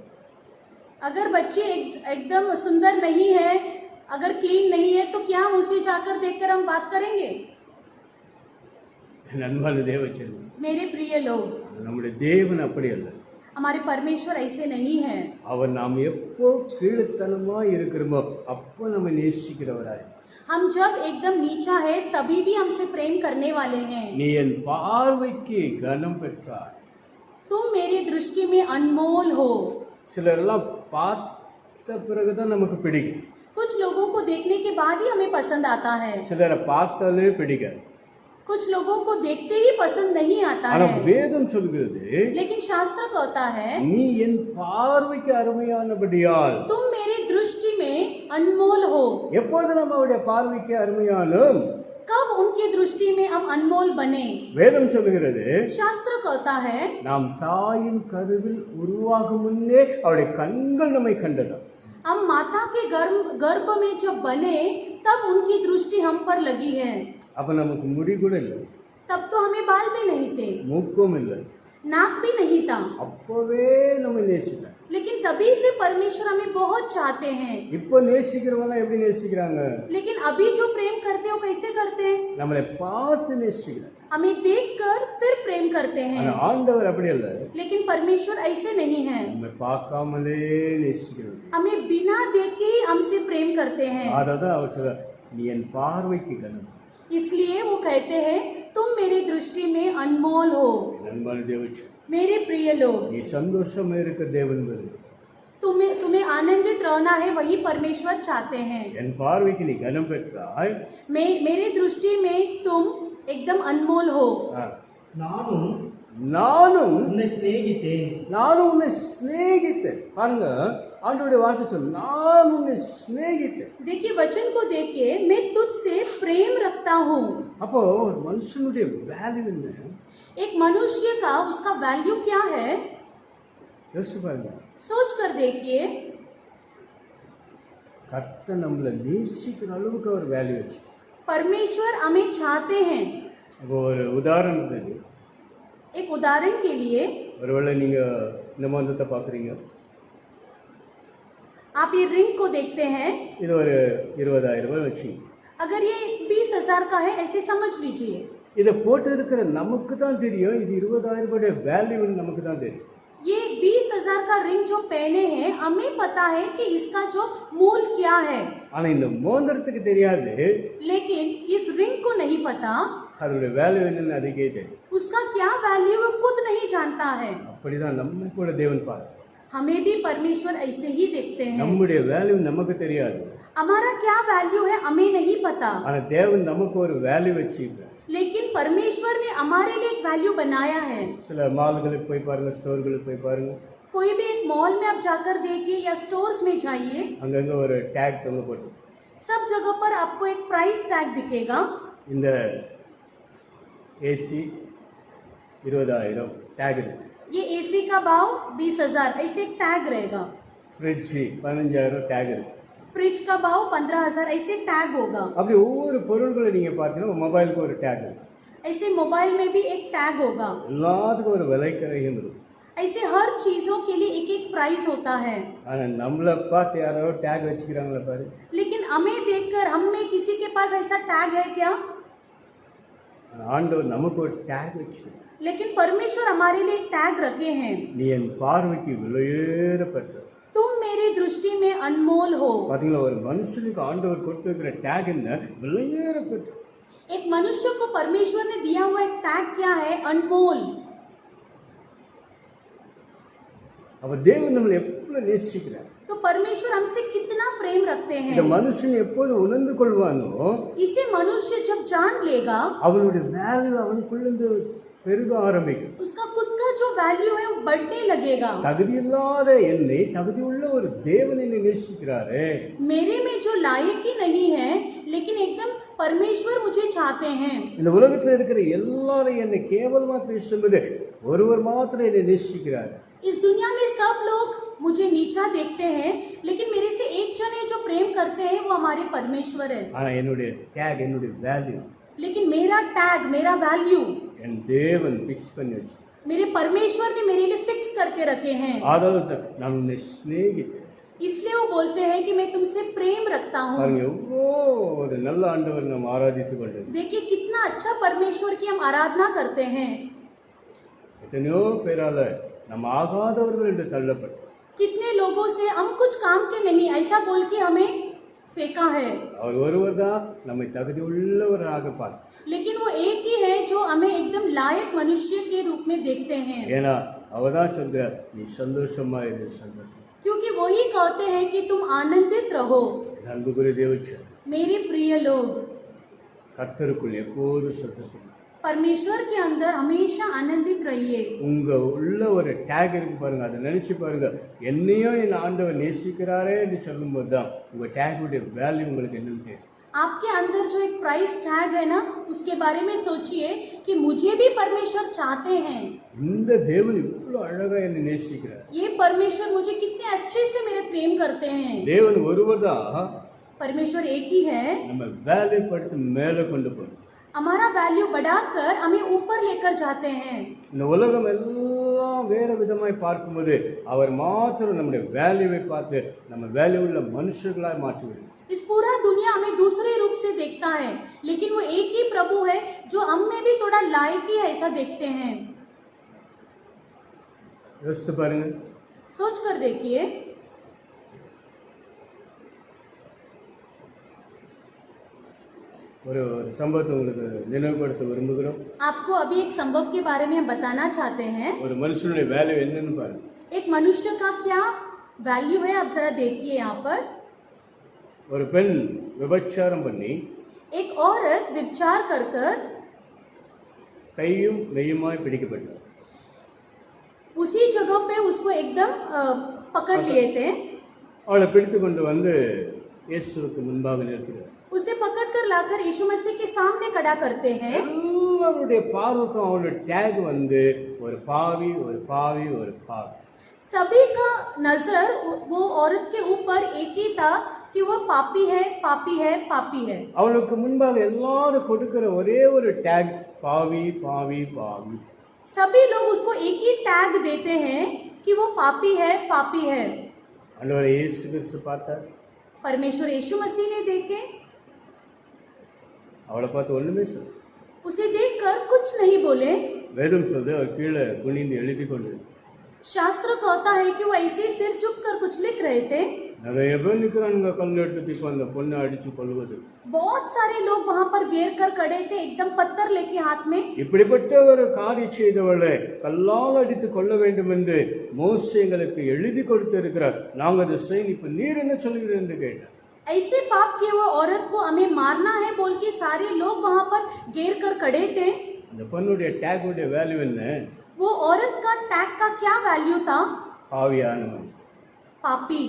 Speaker 5: अगर बच्ची एकदम सुंदर नहीं है, अगर क्लीन नहीं है, तो क्या हम उसे जाकर देखकर हम बात करेंगे?
Speaker 4: நண்பான தேவச்செல்வம்,
Speaker 5: मेरे प्रिय लोग,
Speaker 4: நம்முடைய தேவன் அப்படி அல்ல.
Speaker 5: हमारे परमेश्वर ऐसे नहीं है।
Speaker 4: அவர் நாம் எப்போ கீழ்த்தனமா இருக்கிறோமோ அப்போ நம்ம நேசிக்கிறவராய்.
Speaker 5: हम जब एकदम नीचा है तभी भी हमसे प्रेम करने वाले हैं।
Speaker 4: நீ என் பார்வைக்கு கனம் பெற்றாய்.
Speaker 5: तुम मेरी दृष्टि में अनमोल हो।
Speaker 4: சிலரெல்லாம் பார்த்த பிறகுதான் நமக்கு பிடிக்கும்.
Speaker 5: कुछ लोगों को देखने के बाद ही हमें पसंद आता है।
Speaker 4: சிலரை பார்த்தாலே பிடிக்காது.
Speaker 5: कुछ लोगों को देखते ही पसंद नहीं आता
Speaker 4: ஆனா
Speaker 5: है।
Speaker 4: வேதம் சொல்கிறது,
Speaker 5: लेकिन शास्त्र कहता है
Speaker 4: நீ என் பார்வைக்கு அருமையானபடியால்.
Speaker 5: तुम मेरी दृष्टि में अनमोल हो।
Speaker 4: எப்போது நம்ம அவருடைய பார்வைக்கு அருமையாலும்?
Speaker 5: कब उनकी दृष्टि में हम अनमोल बने?
Speaker 4: வேதம் சொல்லுகிறது,
Speaker 5: शास्त्र कहता है
Speaker 4: நாம் தாயின் கருவில் உருவாகும் முன்னே அவருடைய கண்கள் நம்மை கண்டது.
Speaker 5: हम माता के गर्भ में जब बने तब उनकी दृष्टि हम पर लगी है।
Speaker 4: அப்ப நமக்கு முடி கூட இல்லை,
Speaker 5: तब तो हमें बाल भी नहीं थे,
Speaker 4: மூக்கும் இல்லை,
Speaker 5: नाक भी नहीं था,
Speaker 4: அப்பவே நம்ம நேசிட்டாங்க.
Speaker 5: लेकिन तभी से परमेश्वर हमें बहुत चाहते हैं।
Speaker 4: இப்போ நேசிக்கிறவங்க எப்படி நேசிக்கிறாங்க?
Speaker 5: लेकिन अभी जो प्रेम करते हैं वो कैसे करते हैं?
Speaker 4: நம்மளை பார்த்து நேசிக்கிறாங்க.
Speaker 5: हमें देखकर फिर प्रेम करते हैं।
Speaker 4: ஆனா ஆண்டவர் அப்படி அல்ல,
Speaker 5: लेकिन परमेश्वर ऐसे नहीं है,
Speaker 4: நம்மை பார்க்காமலே நேசிக்கிறார்.
Speaker 5: हमें बिना देखे ही हमसे प्रेम करते हैं।
Speaker 4: அதான் அவர் சொல்றார், நீ என் பார்வைக்கு கனம்.
Speaker 5: इसलिए वो कहते हैं तुम मेरी दृष्टि में अनमोल हो।
Speaker 4: நண்பான தேவச்ச,
Speaker 5: मेरे प्रिय लोग,
Speaker 4: நீ சந்தோஷமா இருக்க தேவன் வருது.
Speaker 5: तुम्हें तुम्हें आनंदित रहना है, वही परमेश्वर चाहते हैं।
Speaker 4: என் பார்வைக்கு நீ கனம் பெற்றாய்.
Speaker 5: मेरी दृष्टि में तुम एकदम अनमोल हो।
Speaker 4: ஆ,
Speaker 6: நானும்
Speaker 4: நானும்
Speaker 6: உன்னை சிநேகித்தேன்.
Speaker 4: நானும் உன்னை சிநேகித்தேன். பாருங்க, ஆண்டவருடைய வார்த்தை சொல்லு, நான் உன்னை சிநேகித்தேன்.
Speaker 5: देखिए वचन को देखिए, मैं तुझसे प्रेम रखता हूँ।
Speaker 4: அப்போ ஒரு மனுஷனுடைய வேல்யூ என்ன?
Speaker 5: एक मनुष्य का उसका वैल्यू क्या है,
Speaker 4: யோசிச்சு பாருங்க.
Speaker 5: सोच कर देखिए।
Speaker 4: கர்த்தர் நம்மளை நேசிக்கிற அளவுக்கு ஒரு வேல்யூ வச்சு.
Speaker 5: परमेश्वर हमें चाहते हैं।
Speaker 4: இப்போ ஒரு உதாரணத்துக்கு,
Speaker 5: एक उदाहरण के लिए,
Speaker 4: ஒருவேளை நீங்க இந்த மந்தத்தை பார்க்குறீங்க,
Speaker 5: आप ये रिंग को देखते हैं।
Speaker 4: இது ஒரு 20,000 ரூபாய் வச்சு,
Speaker 5: अगर ये 20,000 का है, ऐसे समझ लीजिए।
Speaker 4: இதை போட்டு இருக்கிற நமக்கு தான் தெரியும் இது 20,000 ரூபாய் வேல்யூன்னு நமக்கு தான் தெரியும்.
Speaker 5: ये 20,000 का रिंग जो पहने हैं, हमें पता है कि इसका जो मूल क्या है,
Speaker 4: ஆனா இந்த மோந்திரத்துக்கு தெரியாது
Speaker 5: लेकिन इस रिंग को नहीं पता
Speaker 4: அதோட வேல்யூ என்னன்னு அதுக்கே தெரியும்.
Speaker 5: उसका क्या वैल्यू वो खुद नहीं जानता है।
Speaker 4: அப்படிதான் நம்ம கூட தேவன் பாரு,
Speaker 5: हमें भी परमेश्वर ऐसे ही देखते हैं।
Speaker 4: நம்முடைய வேல்யூ நமக்கு தெரியாது,
Speaker 5: हमारा क्या वैल्यू है हमें नहीं पता,
Speaker 4: ஆனா தேவன் நமக்கு ஒரு வேல்யூ வச்சிருக்கார்.
Speaker 5: लेकिन परमेश्वर ने हमारे लिए एक वैल्यू बनाया है।
Speaker 4: சில மால்களுக்கு போய் பாருங்க, ஸ்டோர்களுக்கு போய் பாருங்க,
Speaker 5: कोई भी एक मॉल में आप जाकर देखिए या स्टोर्स में जाइए,
Speaker 4: அங்கங்க ஒரு டேக் தொங்க போட்டு,
Speaker 5: सब जगह पर आपको एक प्राइस टैग दिखेगा।
Speaker 4: இந்த ஏசி 20,000 டேக் இருக்கு,
Speaker 5: ये एसी का भाव 20,000, ऐसे एक टैग रहेगा।
Speaker 4: ஃப்ரிட்ஜ் 15,000 டேக் இருக்கு.
Speaker 5: फ्रिज का भाव 15,000, ऐसे टैग होगा।
Speaker 4: அப்படி ஒவ்வொரு பொருட்களை நீங்க பார்த்தீங்கன்னா மொபைலுக்கு ஒரு டேக் இருக்கு,
Speaker 5: ऐसे मोबाइल में भी एक टैग होगा।
Speaker 4: எல்லாத்துக்கும் ஒரு விலைக்கரையும் இருக்கு.
Speaker 5: ऐसे हर चीजों के लिए एक एक प्राइस होता है।
Speaker 4: ஆனா நம்மளை பார்த்து யாரோ டேக் வச்சுக்கிறாங்களா பாரு,
Speaker 5: लेकिन हमें देखकर हम में किसी के पास ऐसा टैग है क्या?
Speaker 4: ஆனா ஆண்டவர் நமக்கு ஒரு டேக் வச்சுக்கிறார்.
Speaker 5: लेकिन परमेश्वर हमारे लिए एक टैग रखे हैं।
Speaker 4: நீ என் பார்வைக்கு விலையேறப்பட்ட.
Speaker 5: तुम मेरी दृष्टि में अनमोल हो।
Speaker 4: பாத்தீங்களா, ஒரு மனுஷனுக்கு ஆண்டவர் கொடுத்திருக்கிற டேக் என்ன? விலையேறப்பட்ட.
Speaker 5: एक मनुष्य को परमेश्वर ने दिया हुआ एक टैग क्या है? अनमोल।
Speaker 4: அப்ப தேவன் நம்மளை எவ்வளவு நேசிக்கிறார்.
Speaker 5: तो परमेश्वर हमसे कितना प्रेम रखते
Speaker 4: இந்த
Speaker 5: हैं।
Speaker 4: மனுஷன் எப்போது உணர்ந்து கொள்வானோ
Speaker 5: इसे मनुष्य जब जान लेगा,
Speaker 4: அவனுடைய வேல்யூ அவனுக்குள்ள பெருக ஆரம்பிக்கும்.
Speaker 5: उसका खुद का जो वैल्यू है वो बढ़ने लगेगा।
Speaker 4: தகுதியில்லாத என்னை தகுதியுள்ள ஒரு தேவன் என்னை நேசிக்கிறாரே,
Speaker 5: मेरे में जो लायक ही नहीं है, लेकिन एकदम परमेश्वर मुझे चाहते हैं।
Speaker 4: இந்த உலகத்துல இருக்கிற எல்லாரும் என்னை கேவலமா பேசும்போது ஒருவர் மாத்திரம் என்னை நேசிக்கிறார்.
Speaker 5: इस दुनिया में सब लोग मुझे नीचा देखते हैं, लेकिन मेरे से एक जन है जो प्रेम करते हैं, वो हमारे परमेश्वर है।
Speaker 4: ஆனா என்னுடைய டேக், என்னுடைய வேல்யூ
Speaker 5: लेकिन मेरा टैग, मेरा वैल्यू
Speaker 4: என் தேவன் பிக்ஸ் பண்ணி வச்சு.
Speaker 5: मेरे परमेश्वर ने मेरे लिए फिक्स करके रखे हैं।
Speaker 4: அதாவது நான் உன்னை சிநேகித்தேன்.
Speaker 5: इसलिए वो बोलते हैं कि मैं तुमसे प्रेम रखता हूँ।
Speaker 4: பாருங்க, எவ்வளோ ஒரு நல்ல ஆண்டவர் நாம் ஆராதித்து கொண்டது.
Speaker 5: देखिए कितना अच्छा परमेश्वर की हम आराधना करते हैं।
Speaker 4: எத்தனையோ பேரால நம்ம ஆகாதவர்கள் என்று தள்ளப்பட்டோம்.
Speaker 5: कितने लोगों से हम कुछ काम के नहीं ऐसा बोल के हमें फेंका है,
Speaker 4: அவர் ஒருவர் தான் நம்மை தகுதி உள்ளவராக பார்த்தார்.
Speaker 5: लेकिन वो एक ही है जो हमें एकदम लायक मनुष्य के रूप में देखते हैं।
Speaker 4: ஏன்னா அவர் தான் சொல்றார், நீ சந்தோஷமா இரு, சந்தோஷம்.
Speaker 5: क्योंकि वो ही कहते हैं कि तुम आनंदित रहो।
Speaker 4: அன்புக்குரிய தேவச்சன்,
Speaker 5: मेरे प्रिय लोग,
Speaker 4: கர்த்தருக்குள் எப்போதும் சந்தோஷம்.
Speaker 5: परमेश्वर के अंदर हमेशा आनंदित रहिए।
Speaker 4: உங்க உள்ள ஒரு டேக் இருக்கு பாருங்க, அதை நினைச்சு பாருங்க. என்னையும் என் ஆண்டவர் நேசிக்கிறாரே என்று சொல்லும்போது தான் உங்க டேக்குடைய வேல்யூ உங்களுக்கு என்னன்னு தெரியும்.
Speaker 5: आपके अंदर जो एक प्राइस टैग है ना, उसके बारे में सोचिए कि मुझे भी परमेश्वर चाहते हैं।
Speaker 4: இந்த தேவன் இவ்வளவு அழகா என்னை நேசிக்கிறார்.
Speaker 5: ये परमेश्वर मुझे कितने अच्छे से मेरे प्रेम करते हैं।
Speaker 4: தேவன் ஒருவர் தான்
Speaker 5: परमेश्वर एक ही है।
Speaker 4: நம்ம வேல்யூ படுத்து மேலே கொண்டு போகணும்.
Speaker 5: हमारा वैल्यू बढ़ाकर हमें ऊपर लेकर जाते हैं।
Speaker 4: இந்த உலகம் எல்லாம் வேற விதமாய் பார்க்கும்போது அவர் மாத்திரம் நம்முடைய வேல்யூவை பார்த்து நம்ம வேல்யூ உள்ள மனுஷர்களாய் மாற்றிவிடும்.
Speaker 5: इस पूरा दुनिया हमें दूसरे रूप से देखता है, लेकिन वो एक ही प्रभु है जो हम में भी थोड़ा लायक ही ऐसा देखते हैं।
Speaker 4: யோசித்து பாருங்க.
Speaker 5: सोच कर देखिए।
Speaker 4: ஒரு சம்பவத்தை உங்களுக்கு நினைவுபடுத்த விரும்புகிறோம்.
Speaker 5: आपको अभी एक संभव के बारे में हम बताना चाहते हैं।
Speaker 4: ஒரு மனுஷனுடைய வேல்யூ என்னன்னு பாருங்க.
Speaker 5: एक मनुष्य का क्या वैल्यू है, आप जरा देखिए यहाँ पर।
Speaker 4: ஒரு பெண் விபச்சாரம் பண்ணி
Speaker 5: एक औरत व्यभिचार कर कर
Speaker 4: கையும் மெய்யுமாய் பிடிக்கப்பட்டார்.
Speaker 5: उसी जगह पे उसको एकदम पकड़ लिए थे।
Speaker 4: அவளை பிடித்து கொண்டு வந்து இயேசுவுக்கு முன்பாக நிறுத்துகிறார்.
Speaker 5: उसे पकड़कर लाकर यीशु मसीह के सामने खड़ा करते हैं।
Speaker 4: எல்லாருடைய பார்வைக்கும் அவளோட டேக் வந்து ஒரு பாவி, ஒரு பாவி, ஒரு பாவி.
Speaker 5: सभी का नजर वो औरत के ऊपर एक ही था कि वह पापी है, पापी है, पापी है।
Speaker 4: அவளுக்கு முன்பாக எல்லாரும் கொடுக்கிற ஒரே ஒரு டேக் பாவி, பாவி, பாவி.
Speaker 5: सभी लोग उसको एक ही टैग देते हैं कि वो पापी है, पापी है।
Speaker 4: ஆண்டவர் இயேசு கிறிஸ்து பார்த்தார்.
Speaker 5: परमेश्वर यीशु मसीह ने देखे,
Speaker 4: அவளை பார்த்து ஒண்ணுமே சொல்ல.
Speaker 5: उसे देखकर कुछ नहीं बोले।
Speaker 4: வேதம் சொல்லுது அவர் கீழே குனிந்து எழுதி கொண்டு.
Speaker 5: शास्त्र कहता है कि वो ऐसे ही सिर झुक कर कुछ लिख रहे थे।
Speaker 4: நிறைய பேர் நிற்கிறானுங்க கல் எடுத்து இப்போ அந்த பொண்ணை அடிச்சு கொள்வது.
Speaker 5: बहुत सारे लोग वहां पर घेर कर खड़े थे, एकदम पत्थर लेके हाथ में।
Speaker 4: இப்படிப்பட்ட ஒரு காரியம் செய்தவளை கல்லால் அடித்து கொள்ள வேண்டும் என்று மோசே எங்களுக்கு எழுதி கொடுத்திருக்கிறார். நாங்கள் அதை செய்ய இப்ப நீர் என்ன சொல்கிறீர் என்று கேட்டார்.
Speaker 5: ऐसे पाप किए हुए औरत को हमें मारना है बोल के सारे लोग वहां पर घेर कर खड़े थे।
Speaker 4: அந்த பொண்ணுடைய டேக்குடைய வேல்யூ என்ன?
Speaker 5: वो औरत का टैग का क्या वैल्यू था?
Speaker 4: பாவியான மனுஷன்.
Speaker 5: पापी,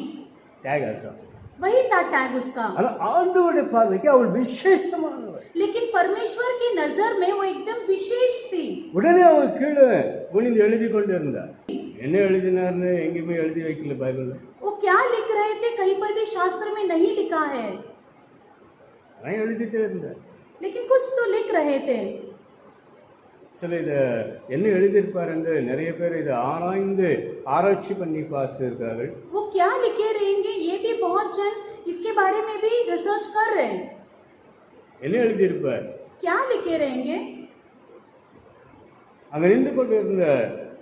Speaker 4: டேக் அர்த்தம்.
Speaker 5: वही था टैग उसका।
Speaker 4: ஆனா ஆண்டவருடைய பார்வைக்கு அவள் விசேஷமானவள்.
Speaker 5: लेकिन परमेश्वर की नजर में वो एकदम विशेष थी।
Speaker 4: உடனே அவள் கீழே குனிந்து எழுதி கொண்டு இருந்தார். என்ன எழுதினார்னு எங்கேயுமே எழுதி வைக்கல பைபிள்ல.
Speaker 5: वो क्या लिख रहे थे कहीं पर भी शास्त्र में नहीं लिखा है,
Speaker 4: நான் எழுதிட்டே இருந்தார்.
Speaker 5: लेकिन कुछ तो लिख रहे थे।
Speaker 4: சில இதை என்ன எழுதியிருப்பார் என்று நிறைய பேர் இதை ஆராய்ந்து ஆராய்ச்சி பண்ணி பார்த்திருக்கார்கள்.
Speaker 5: वो क्या लिखे रहेंगे ये भी बहुत जन इसके बारे में भी रिसर्च कर रहे हैं।
Speaker 4: என்ன எழுதியிருப்பார்?
Speaker 5: क्या लिखे रहेंगे?
Speaker 4: அங்க நின்று கொண்டு இருந்த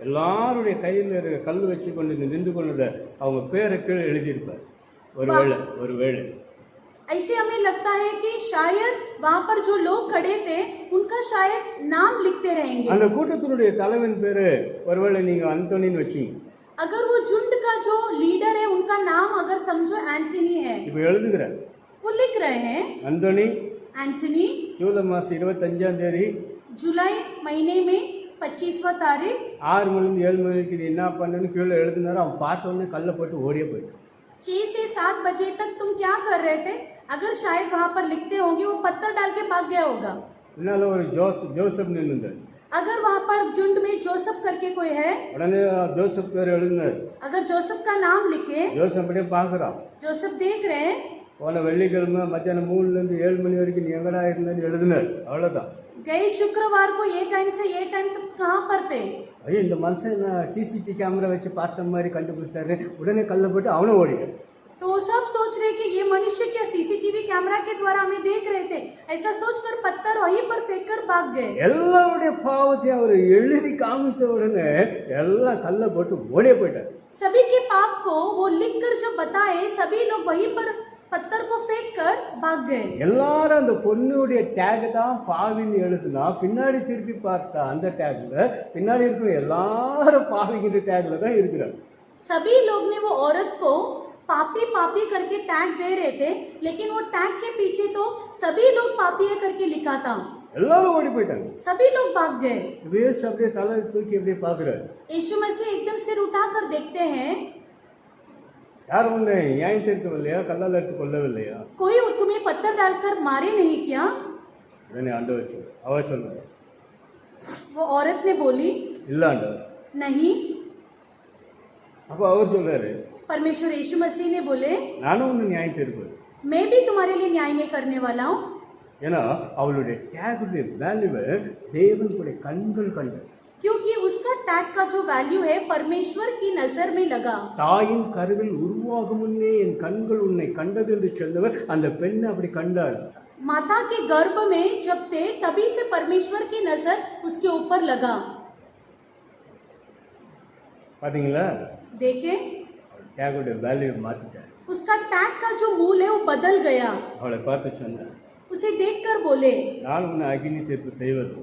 Speaker 4: எல்லாருடைய கையில் இருக்க கல் வச்சு கொண்டு நின்று கொண்டதை அவங்க பேரை கீழே எழுதியிருப்பார். ஒருவேளை
Speaker 5: ऐसे हमें लगता है कि शायद वहां पर जो लोग खड़े थे उनका शायद नाम लिखते रहेंगे।
Speaker 4: அந்த கூட்டத்தினுடைய தலைவன் பேரு ஒருவேளை நீங்க அந்தோனின்னு வச்சீங்க.
Speaker 5: अगर वो झुंड का जो लीडर है उनका नाम अगर समझो एंटनी है,
Speaker 4: இப்போ எழுதுகிறார்.
Speaker 5: वो लिख रहे हैं
Speaker 4: அந்தோனி
Speaker 5: एंटनी
Speaker 4: ஜூலை மாசம் 25ஆம் தேதி
Speaker 5: जुलाई महीने में 25वां तारीख
Speaker 4: 6 மணிலேருந்து 7 மணிக்கு நீ என்ன பண்ணன்னு கீழே எழுதினாரு. அவன் பார்த்த உடனே கல்லை போட்டு ஓடியே போயிட்டான்.
Speaker 5: 6 से 7 बजे तक तुम क्या कर रहे थे? अगर शायद वहां पर लिखते होंगे वो पत्थर डाल के भाग गया होगा।
Speaker 4: பின்னால ஒரு ஜோசப் நின்னுந்தார்.
Speaker 5: अगर वहां पर झुंड में जोसेफ करके कोई है,
Speaker 4: உடனே ஜோசப் பேர் எழுதினார்.
Speaker 5: अगर जोसेफ का नाम लिखे,
Speaker 4: ஜோசப் அப்படியே பார்க்குறான்.
Speaker 5: जोसेफ देख रहे हैं,
Speaker 4: போன வெள்ளிக்கிழமை மத்தியானம் 3லேருந்து 7 மணி வரைக்கும் நீ எங்கடா இருந்தேன்னு எழுதினார். அவ்வளோதான்.
Speaker 5: गए शुक्रवार को ये टाइम से ये टाइम तक कहाँ पर थे?
Speaker 4: ஐயோ இந்த மனுஷன் சிசிடிவி கேமரா வச்சு பார்த்த மாதிரி கண்டுபிடிச்சிட்டாரு. உடனே கல்லை போட்டு அவனும் ஓடிட்டான்.
Speaker 5: तो सब सोच रहे कि ये मनुष्य क्या सीसीटीवी कैमरा के द्वारा हमें देख रहे थे, ऐसा सोचकर पत्थर वहीं पर फेंककर भाग गए।
Speaker 4: எல்லாருடைய பாவத்தையும் அவர் எழுதி காமித்த உடனே எல்லாம் கல்லை போட்டு ஓடியே போயிட்டார்.
Speaker 5: सभी के पाप को वो लिखकर जब बताए सभी लोग वहीं पर पत्थर को फेंककर भाग गए।
Speaker 4: எல்லாரும் அந்த பொண்ணுடைய டேக் தான் பாவின்னு எழுதுனா பின்னாடி திருப்பி பார்த்தா அந்த டேக்ல பின்னாடி இருக்கிற எல்லாரும் பாவிங்கிற டேக்ல தான் இருக்கிறாங்க.
Speaker 5: सभी लोग ने वो औरत को पापी पापी करके टैग दे रहे थे, लेकिन वो टैग के पीछे तो सभी लोग पापी है करके लिखा था।
Speaker 4: எல்லாரும் ஓடி போயிட்டாங்க.
Speaker 5: सभी लोग भाग गए।
Speaker 4: வேஸ் அப்படியே தலை தூக்கி அப்படியே பார்க்குறாரு.
Speaker 5: यीशु मसीह एकदम सिर उठाकर देखते हैं,
Speaker 4: யாரும் உன்னை நியாயம் தீர்க்கவில்லையா? கல்லால் எடுத்து கொள்ளவில்லையா?
Speaker 5: कोई तुम्हें पत्थर डालकर मारे नहीं क्या?
Speaker 4: உடனே ஆண்டவர் சொல்ல அவ சொல்லுவார்.
Speaker 5: वो औरत ने बोली,
Speaker 4: இல்ல ஆண்டவர்.
Speaker 5: नहीं।
Speaker 4: அப்போ அவர் சொல்றாரு,
Speaker 5: परमेश्वर यीशु मसीह ने बोले,
Speaker 4: நானும் உன்னை நியாயம் தீர்ப்பேன்.
Speaker 5: मैं भी तुम्हारे लिए न्याय नहीं करने वाला हूँ।
Speaker 4: ஏன்னா அவளுடைய டேகுடைய வேல்யூவை தேவனுடைய கண்கள் கண்டது.
Speaker 5: क्योंकि उसका टैग का जो वैल्यू है परमेश्वर की नजर में लगा।
Speaker 4: தாயின் கருவில் உருவாகும் முன்னே என் கண்கள் உன்னை கண்டது என்று சொன்னவர் அந்த பெண்ணை அப்படி கண்டார்.
Speaker 5: माता के गर्भ में जब थे तभी से परमेश्वर की नजर उसके ऊपर लगा।
Speaker 4: பாத்தீங்களா?
Speaker 5: देखे,
Speaker 4: டேகுடைய வேல்யூ மாத்திட்டார்.
Speaker 5: उसका टैग का जो मूल है वो बदल गया।
Speaker 4: அவளை பார்த்து சொன்னார்,
Speaker 5: उसे देखकर बोले,
Speaker 4: நான் உன்னை அக்னி தீர்ப்பு செய்வது.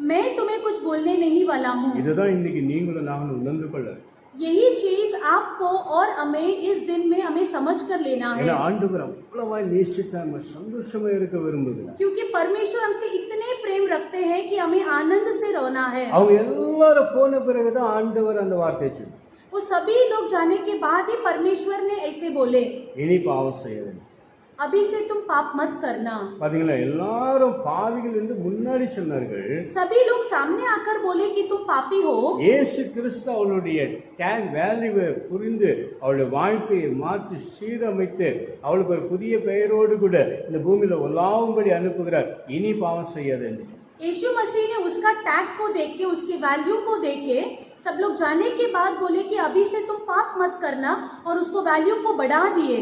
Speaker 5: मैं तुम्हें कुछ बोलने नहीं वाला हूँ।
Speaker 4: இதுதான் இன்னைக்கு நீங்களும் நானும் உணர்ந்து கொள்ள.
Speaker 5: यही चीज आपको और हमें इस दिन में हमें समझ कर लेना है,
Speaker 4: ஏன்னா ஆண்டவர் அவ்வளவாய் நேசித்து நம்ம சந்தோஷமா இருக்க விரும்புகிறார்.
Speaker 5: क्योंकि परमेश्वर हमसे इतने प्रेम रखते हैं कि हमें आनंद से रहना है।
Speaker 4: அவங்க எல்லாரும் போன பிறகுதான் ஆண்டவர் அந்த வார்த்தையை சொன்னார்,
Speaker 5: वो सभी लोग जाने के बाद ही परमेश्वर ने ऐसे बोले,
Speaker 4: இனி பாவம் செய்ய வேண்டும்.
Speaker 5: अभी से तुम पाप मत करना।
Speaker 4: பாத்தீங்களா, எல்லாரும் பாவிகள் என்று முன்னாடி சொன்னார்கள்.
Speaker 5: सभी लोग सामने आकर बोले कि तुम पापी हो।
Speaker 4: இயேசு கிறிஸ்து அவளுடைய டேக் வேல்யூவை புரிந்து அவளுடைய வாழ்க்கையை மாற்றி சீரமைத்து அவளுக்கு ஒரு புதிய பெயரோடு கூட இந்த பூமியில உலாவும்படி அனுப்புகிறார். இனி பாவம் செய்யாது என்று சொன்னார்.
Speaker 5: यीशु मसीह ने उसका टैग को देख के, उसकी वैल्यू को देख के सब लोग जाने के बाद बोले कि अभी से तुम पाप मत करना, और उसको वैल्यू को बढ़ा दिए।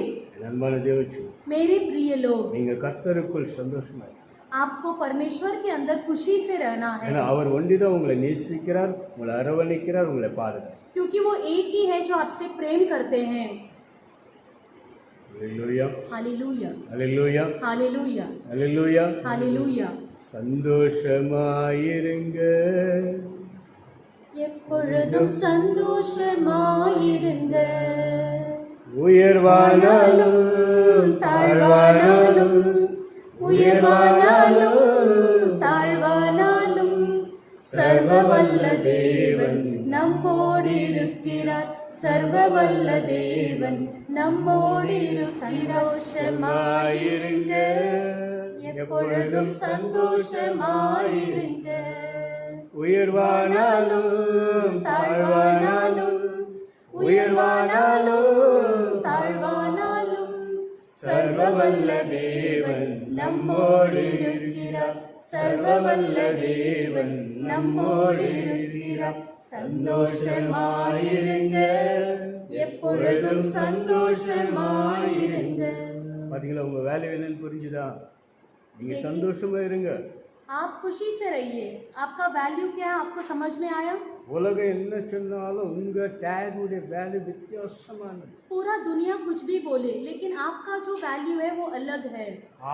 Speaker 4: அன்பான தேவச்சு,
Speaker 5: मेरे प्रिय लोग,
Speaker 4: நீங்க கர்த்தருக்குள் சந்தோஷமா இருங்க.
Speaker 5: आपको परमेश्वर के अंदर खुशी से रहना है,
Speaker 4: ஏன்னா அவர் ஒண்டிதான் உங்களை நேசிக்கிறார், உங்களை அரவணைக்கிறார், உங்களை பாதுகாக்கிறார்.
Speaker 5: क्योंकि वो एक ही है जो आपसे प्रेम करते हैं।
Speaker 4: ஹல்லேலூயா,
Speaker 5: हालेलुया,
Speaker 4: ஹல்லேலூயா,
Speaker 5: हालेलुया,
Speaker 4: ஹல்லேலூயா.
Speaker 5: हालेलुया।
Speaker 4: சந்தோஷமாயிருங்க,
Speaker 5: எப்பொழுதும் சந்தோஷமாயிருங்க,
Speaker 4: உயர்வானாலும் தாழ்வானாலும்,
Speaker 5: உயர்வானாலும் தாழ்வானாலும் சர்வ வல்ல தேவன் நம்மோடு இருக்கிறார், சர்வ வல்ல தேவன் நம்மோடு சந்தோஷமாயிருங்க, எப்பொழுதும் சந்தோஷமாயிருங்க,
Speaker 4: உயர்வானாலும் தாழ்வானாலும், உயர்வானாலும்
Speaker 5: தாழ்வானாலும் சர்வ வல்ல தேவன் நம்மோடு இருக்கிறார், சர்வ வல்ல தேவன் நம்மோடு இருக்கிறார், சந்தோஷமாயிருங்க, எப்பொழுதும் சந்தோஷமாயிருங்க।
Speaker 4: பாத்தீங்களா, உங்க வேலை என்னன்னு புரிஞ்சுதா? நீங்க சந்தோஷமா இருங்க.
Speaker 5: आप खुशी से रहिए। आपका वैल्यू क्या है, आपको समझ में आया?
Speaker 4: உலகம் என்ன சொன்னாலும் உங்க டேகுடைய வேல்யூ வித்தியாசமானது.
Speaker 5: पूरा दुनिया कुछ भी बोले, लेकिन आपका जो वैल्यू है वो अलग है।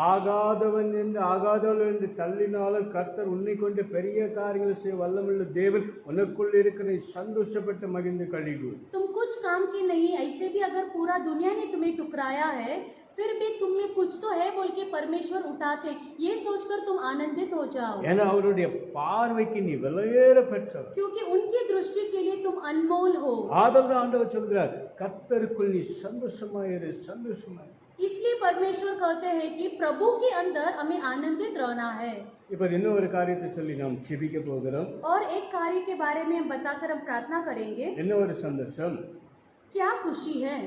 Speaker 4: ஆகாதவன் என்று ஆகாதவன் என்று தள்ளினாலும் கர்த்தர் உன்னை கொண்டு பெரிய காரியங்களை செய்ய வல்லமுள்ள தேவன் உனக்குள் இருக்கிற சந்தோஷப்பட்டு மகிழ்ந்து கழிவு.
Speaker 5: तुम कुछ काम की नहीं, ऐसे भी अगर पूरा दुनिया ने तुम्हें टुकराया है, फिर भी तुम में कुछ तो है बोल के परमेश्वर उठाते, ये सोचकर तुम आनंदित हो जाओ,
Speaker 4: ஏன்னா அவருடைய பார்வைக்கு நீ விலையேற பெற்றவர்.
Speaker 5: क्योंकि उनकी दृष्टि के लिए तुम अनमोल हो।
Speaker 4: ஆதலால் ஆண்டவர் சொல்கிறார், கர்த்தருக்குள் நீ சந்தோஷமாயிரு, சந்தோஷமாயிரு.
Speaker 5: इसलिए परमेश्वर कहते हैं कि प्रभु के अंदर हमें आनंदित रहना है।
Speaker 4: இப்ப இன்னொரு காரியத்தை சொல்லி நாம் ஜெபிக்க போகிறோம்.
Speaker 5: और एक कार्य के बारे में हम बताकर हम प्रार्थना करेंगे।
Speaker 4: என்ன ஒரு சந்தோஷம்,
Speaker 5: क्या खुशी है,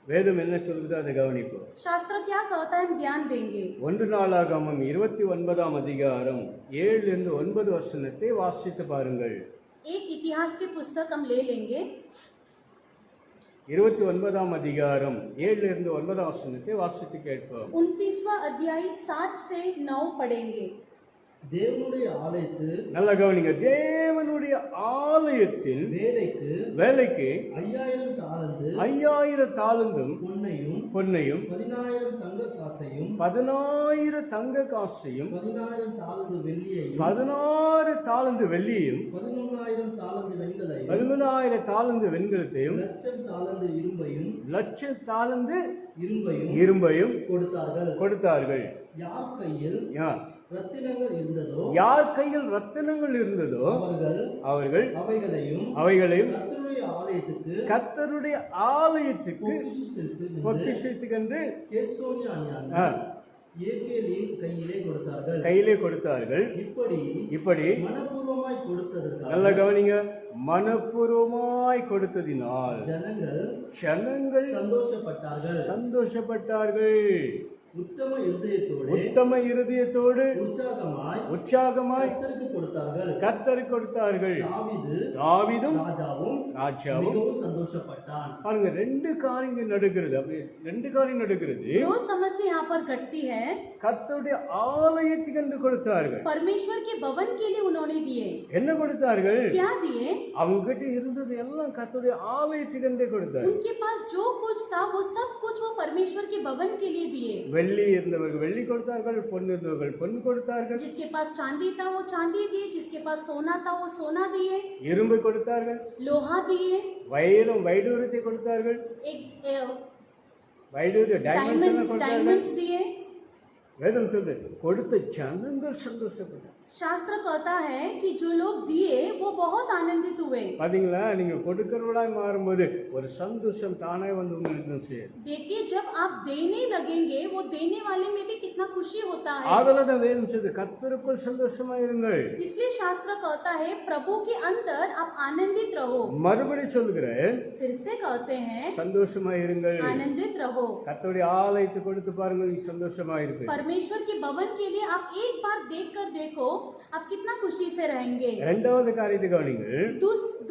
Speaker 4: வேதம் என்ன சொல்லுதோ அதை கவனிப்போம்.
Speaker 5: शास्त्र क्या कहता है हम ध्यान देंगे।
Speaker 4: 1 நாளாகமம் 29ஆம் அதிகாரம் 7-9 வசனத்தை வாசித்து பாருங்கள்.
Speaker 5: एक इतिहास की पुस्तक हम ले लेंगे।
Speaker 4: 29ஆம் அதிகாரம் 7-9 வசனத்தை வாசித்து கேட்போம்.
Speaker 5: 29वां अध्याय 7 से 9 पढ़ेंगे।
Speaker 6: தேவனுடைய ஆலயத்து
Speaker 4: நல்லா கவனிங்க. தேவனுடைய ஆலயத்தில் வேலைக்கு
Speaker 6: 5000 தாலந்து
Speaker 4: 5000 தாலந்தும் பொன்னையும்
Speaker 6: 10000 தங்க காசையும்
Speaker 4: 10000 தங்க காசையும்
Speaker 6: 10000 தாலந்து வெள்ளியையும்
Speaker 4: 16 தாலந்து வெள்ளியையும்
Speaker 6: 11000 தாலந்து வெண்கலையும்
Speaker 4: 11000 தாலந்து வெண்கலத்தையும்
Speaker 6: 1,00,000 தாலந்து இரும்பையும்
Speaker 4: 1,00,000 தாலந்து
Speaker 6: இரும்பையும்
Speaker 4: கொடுத்தார்கள்.
Speaker 6: யார் கையில் ரத்தினங்கள் இருந்ததோ
Speaker 4: அவர்கள் அவைகளையும் கர்த்தருடைய ஆலயத்துக்கு பொக்கிஷத்துக்கென்று கையிலே கொடுத்தார்கள். இப்படி நல்ல கவனிங்க, மனப்பூர்வமாய் கொடுத்ததினால் ஜனங்கள் சந்தோஷப்பட்டார்கள். உத்தம இருதயத்தோடு உற்சாகமாய் கர்த்தருக்கு கொடுத்தார்கள். தாவீதும் ராஜாவும்
Speaker 6: சந்தோஷப்பட்டான்.
Speaker 4: பாருங்க, ரெண்டு காரியங்கள் நடக்கிறது. அப்படி ரெண்டு காரியம் நடக்கிறது.
Speaker 5: दो समस्या यहाँ पर घटती है।
Speaker 4: கர்த்தருடைய ஆலயத்துக்கு என்று கொடுத்தார்கள்.
Speaker 5: परमेश्वर के भवन के लिए उन्होंने दिए।
Speaker 4: என்ன கொடுத்தார்கள்?
Speaker 5: क्या दिए?
Speaker 4: அவங்க கிட்ட இருந்தது எல்லாம் கர்த்தருடைய ஆலயத்துக்கு என்றே கொடுத்தார்கள்.
Speaker 5: उनके पास जो कुछ था वो सब कुछ वो परमेश्वर के भवन के लिए दिए।
Speaker 4: வெள்ளி இருந்தவர்கள் வெள்ளி கொடுத்தார்கள், பொன் இருந்தவர்கள் பொன் கொடுத்தார்கள்.
Speaker 5: जिसके पास चांदी था वो चांदी दिए, जिसके पास सोना था वो सोना दिए,
Speaker 4: இரும்பு கொடுத்தார்கள்,
Speaker 5: लोहा दिए,
Speaker 4: வைடூரியத்தை கொடுத்தார்கள்,
Speaker 5: एक
Speaker 4: டைமண்ட்ஸ் கொடுத்தார்கள்.
Speaker 5: डायमंड्स दिए।
Speaker 4: வேதம் சொல்லுது கொடுத்த ஜனங்கள் சந்தோஷப்பட்டாங்க.
Speaker 5: शास्त्र कहता है कि जो लोग दिए वो बहुत आनंदित हुए।
Speaker 4: பாத்தீங்களா, நீங்க கொடுக்கிறவர்களாய் மாறும்போது ஒரு சந்தோஷம் தானே வந்து உங்களுக்கு சேரும்.
Speaker 5: देखिए जब आप देने लगेंगे वो देने वाले में भी कितना खुशी होता है।
Speaker 4: ஆதலால் வேதம் சொல்லுது கர்த்தருக்குள் சந்தோஷமா இருங்கள்.
Speaker 5: इसलिए शास्त्र कहता है प्रभु के अंदर आप आनंदित रहो।
Speaker 4: மறுபடி சொல்லுகிறேன்,
Speaker 5: फिर से कहते हैं
Speaker 4: சந்தோஷமா இருங்கள்.
Speaker 5: आनंदित रहो।
Speaker 4: கர்த்தருடைய ஆலயத்தை கொடுத்து பாருங்க, நீ சந்தோஷமா இருப்பீங்க.
Speaker 5: परमेश्वर के भवन के लिए आप एक बार देख कर देखो आप कितना खुशी से रहेंगे।
Speaker 4: இரண்டாவது காரியத்தை கவனிங்கள்.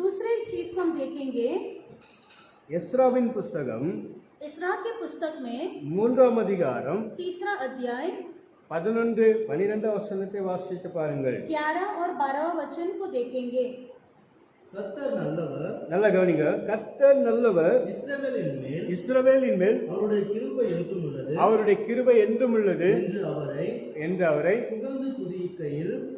Speaker 5: दूसरे चीज को हम देखेंगे।
Speaker 4: எஸ்ராவின் புஸ்தகம்
Speaker 5: इस्रा के पुस्तक में
Speaker 4: 3ஆம் அதிகாரம்
Speaker 5: 3 अध्याय
Speaker 4: 11-12 வசனத்தை வாசித்து பாருங்கள்.
Speaker 5: 11 और 12 वचन को देखेंगे।
Speaker 6: கர்த்தர் நல்லவர்,
Speaker 4: நல்லா கவனிங்க. கர்த்தர் நல்லவர், இஸ்ரவேலின் மேல்
Speaker 6: அவருடைய கிருபை என்றும் உள்ளது,
Speaker 4: அவருடைய கிருபை என்றும் உள்ளது
Speaker 6: என்று அவரை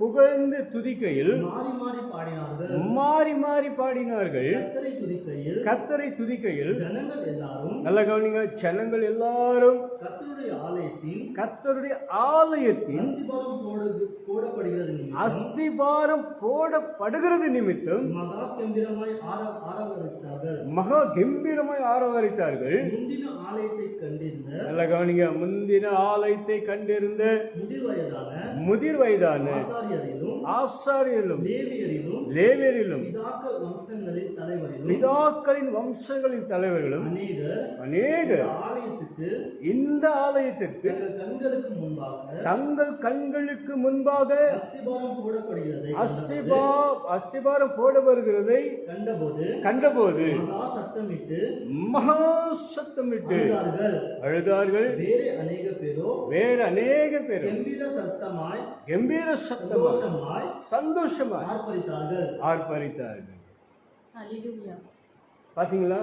Speaker 4: புகழ்ந்து துதிக்கையில்
Speaker 6: மாறி மாறி பாடினார்கள்.
Speaker 4: மாறி மாறி பாடினார்கள்.
Speaker 6: கர்த்தரை துதிக்கையில்
Speaker 4: கர்த்தரை துதிக்கையில்
Speaker 6: ஜனங்கள் எல்லாரும்,
Speaker 4: நல்லா கவனிங்க, ஜனங்கள் எல்லாரும்
Speaker 6: கர்த்தருடைய
Speaker 4: கர்த்தருடைய
Speaker 6: ஆலயத்தின்
Speaker 4: ஆலயத்தின்
Speaker 6: போடப்படுகிறது
Speaker 4: அஸ்திபாரம் போடப்படுகிறது நிமித்தம்
Speaker 6: மகா கம்பீரமாய் ஆரவரித்தார்கள்.
Speaker 4: மகா கம்பீரமாய் ஆரவரித்தார்கள்.
Speaker 6: முந்தின ஆலயத்தை கண்டிருந்த,
Speaker 4: நல்லா கவனிங்க, முந்தின ஆலயத்தை கண்டிருந்த முதிர் வயதான ஆசாரியரிலும் லேவியரிலும் பிதாக்களின் வம்சங்களின் தலைவர்களும் அநேகர் இந்த ஆலயத்திற்கு தங்கள் கண்களுக்கு முன்பாக அஸ்திபாரம் போடப்படுகிறதை கண்டபோது மகா சத்தமிட்டு அழுதார்கள். வேறு அநேக பேர் கம்பீர சத்தமாய் சந்தோஷமாய் ஆர்ப்பரித்தார்கள்.
Speaker 5: हालेलुया।
Speaker 4: பாத்தீங்களா,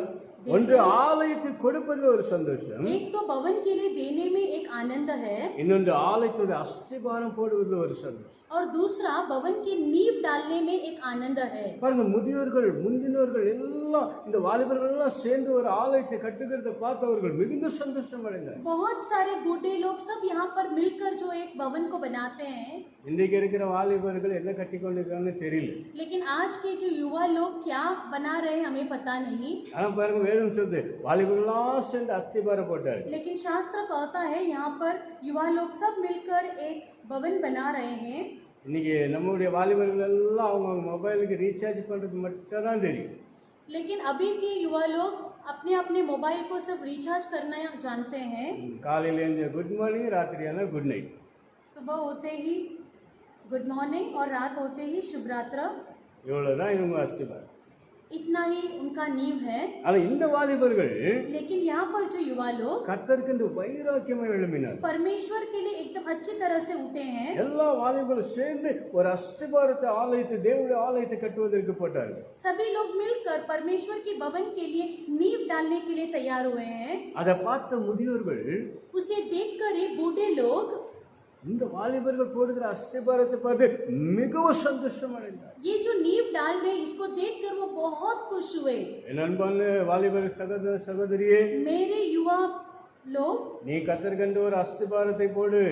Speaker 4: ஒன்று ஆலயத்தை கொடுப்பதில் ஒரு சந்தோஷம்,
Speaker 5: एक तो भवन के लिए देने में एक आनंद है
Speaker 4: இன்னொன்று ஆலயத்தோட அஸ்திபாரம் போடுவதில் ஒரு சந்தோஷம்.
Speaker 5: और दूसरा भवन की नींव डालने में एक आनंद है।
Speaker 4: பாருங்க, முதியோர்கள் முந்தினோர்கள் எல்லாம் இந்த வாலிபர்கள் எல்லாம் சேர்ந்து ஒரு ஆலயத்தை கட்டுகிறத பார்த்தவர்கள் மிகுந்த சந்தோஷம் அடைந்தார்.
Speaker 5: बहुत सारे बूढ़े लोग सब यहाँ पर मिलकर जो एक भवन को बनाते हैं।
Speaker 4: இன்றைக்கு இருக்கிற வாலிபர்கள் என்ன கட்டி கொண்டிருக்காங்கன்னு தெரியல,
Speaker 5: लेकिन आज के जो युवा लोग क्या बना रहे हैं हमें पता नहीं।
Speaker 4: ஆனா பாருங்க, வேதம் சொல்லுது வாலிபர்கள்லாம் சேர்ந்து அஸ்திபாரம் போட்டார்.
Speaker 5: लेकिन शास्त्र कहता है यहाँ पर युवा लोग सब मिलकर एक भवन बना रहे हैं।
Speaker 4: இன்னைக்கு நம்மளுடைய வாலிபர்கள் எல்லாம் அவங்க மொபைலுக்கு ரீசார்ஜ் பண்றது மட்டும் தான் தெரியும்.
Speaker 5: लेकिन अभी के युवा लोग अपने अपने मोबाइल को सिर्फ रिचार्ज करना जानते हैं।
Speaker 4: காலையில இருந்து குட் மார்னிங், ராத்திரியான குட் நைட்.
Speaker 5: सुबह होते ही गुड मॉर्निंग और रात होते ही शुभ रात्र।
Speaker 4: இவ்வளவுதான் இவங்க அஸ்திபாரம்.
Speaker 5: इतना ही उनका नींव है।
Speaker 4: ஆனா இந்த வாலிபர்கள்
Speaker 5: लेकिन यहाँ पर जो युवा लोग
Speaker 4: கர்த்தருக்கு வைராக்கியமாய் எழும்பினார்.
Speaker 5: परमेश्वर के लिए एकदम अच्छी तरह से उठे हैं।
Speaker 4: எல்லா வாலிபர்களும் சேர்ந்து ஒரு அஸ்திபாரத்தை ஆலயத்தை தேவனுடைய ஆலயத்தை கட்டுவதற்கு போட்டார்கள்.
Speaker 5: सभी लोग मिलकर परमेश्वर की भवन के लिए नींव डालने के लिए तैयार हुए हैं।
Speaker 4: அதை பார்த்த முதியோர்கள்
Speaker 5: उसे देखकर ये बूढ़े लोग
Speaker 4: இந்த வாலிபர்கள் போடுகிற அஸ்திபாரத்தை பார்த்து மிகவும் சந்தோஷம் அடைந்தார்.
Speaker 5: ये जो नींव डाल रहे हैं इसको देखकर वो बहुत खुश हुए।
Speaker 4: என் அன்பான வாலிபர் சகோதர சகோதரியே,
Speaker 5: मेरे युवा लोग,
Speaker 4: நீ கர்த்தர்க்கென்று ஒரு அஸ்திபாரத்தை போடு.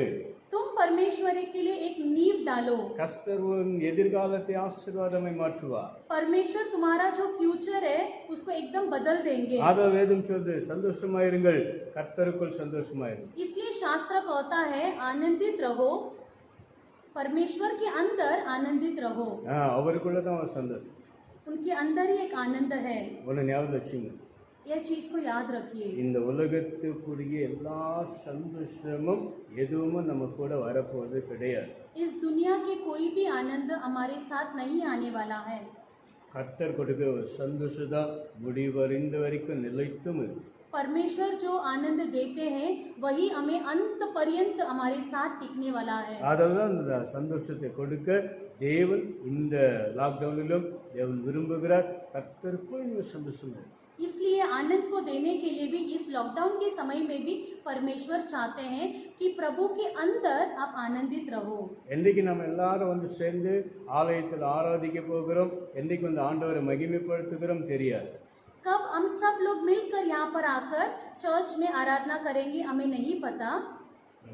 Speaker 5: तुम परमेश्वर के लिए एक नींव डालो।
Speaker 4: கர்த்தர் உன் எதிர்காலத்தை ஆசீர்வாதமாய் மாற்றுவார்.
Speaker 5: परमेश्वर तुम्हारा जो फ्यूचर है उसको एकदम बदल देंगे।
Speaker 4: ஆத வேதம் சொல்லுது சந்தோஷமாயிருங்கள், கர்த்தருக்குள் சந்தோஷமாயிருங்கள்.
Speaker 5: इसलिए शास्त्र कहता है आनंदित रहो, परमेश्वर के अंदर आनंदित रहो।
Speaker 4: அவருக்குள்ள தான் ஒரு சந்தோஷம்.
Speaker 5: उनके अंदर ही एक आनंद है।
Speaker 4: ஒன்னு ஞாபகம் வச்சுங்க,
Speaker 5: यह चीज को याद रखिए।
Speaker 4: இந்த உலகத்துக்குரிய எல்லா சந்தோஷமும் எதுவும் நம்ம கூட வரப்போறது கிடையாது.
Speaker 5: इस दुनिया के कोई भी आनंद हमारे साथ नहीं आने वाला है।
Speaker 4: கர்த்தர் கொடுக்கிற ஒரு சந்தோஷம் தான் முடிவறிந்த வரைக்கும் நிலைத்தும் இருக்கு.
Speaker 5: परमेश्वर जो आनंद देते हैं वही हमें अंत पर्यंत हमारे साथ टिकने वाला है।
Speaker 4: அதெல்லாம் இந்த சந்தோஷத்தை கொடுக்க தேவன் இந்த லாக்டவுனிலும் தேவன் விரும்புகிறார். கர்த்தருக்குள் இந்த சந்தோஷம் இருக்கு.
Speaker 5: इसलिए आनंद को देने के लिए भी इस लॉकडाउन के समय में भी परमेश्वर चाहते हैं कि प्रभु के अंदर आप आनंदित रहो।
Speaker 4: என்றைக்கு நம்ம எல்லாரும் வந்து சேர்ந்து ஆலயத்தில் ஆராதிக்க போகிறோம், என்றைக்கு வந்து ஆண்டவரை மகிமைப்படுத்துகிறோம் தெரியாது.
Speaker 5: कब हम सब लोग मिलकर यहाँ पर आकर चर्च में आराधना करेंगे हमें नहीं पता,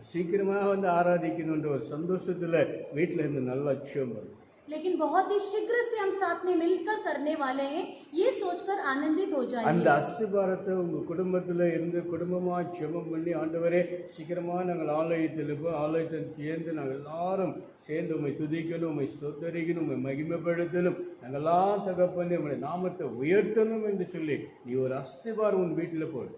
Speaker 4: சீக்கிரமாக வந்து ஆராதிக்கணுன்ற ஒரு சந்தோஷத்தில் வீட்டில் இருந்து நல்ல அச்சம் வரும்.
Speaker 5: लेकिन बहुत ही शीघ्र से हम साथ में मिलकर करने वाले हैं, ये सोचकर आनंदित हो
Speaker 4: அந்த
Speaker 5: जाएंगे।
Speaker 4: அஸ்திபாரத்தை உங்கள் குடும்பத்தில் இருந்து குடும்பமாக ஜெபம் பண்ணி ஆண்டவரே சீக்கிரமாக நாங்கள் ஆலயத்தில் இருப்போம், ஆலயத்தில் சேர்ந்து நாங்கள் எல்லாரும் சேர்ந்து உண்மை துதிக்கணும், உண்மை ஸ்தோத்தரிக்கணும், உண்மை மகிமைப்படுத்தணும், நாங்கள்லாம் தகப்பண்ணி உங்களுடைய நாமத்தை உயர்த்தணும் என்று சொல்லி நீ ஒரு அஸ்திபாரம் உன் வீட்டில் போடு.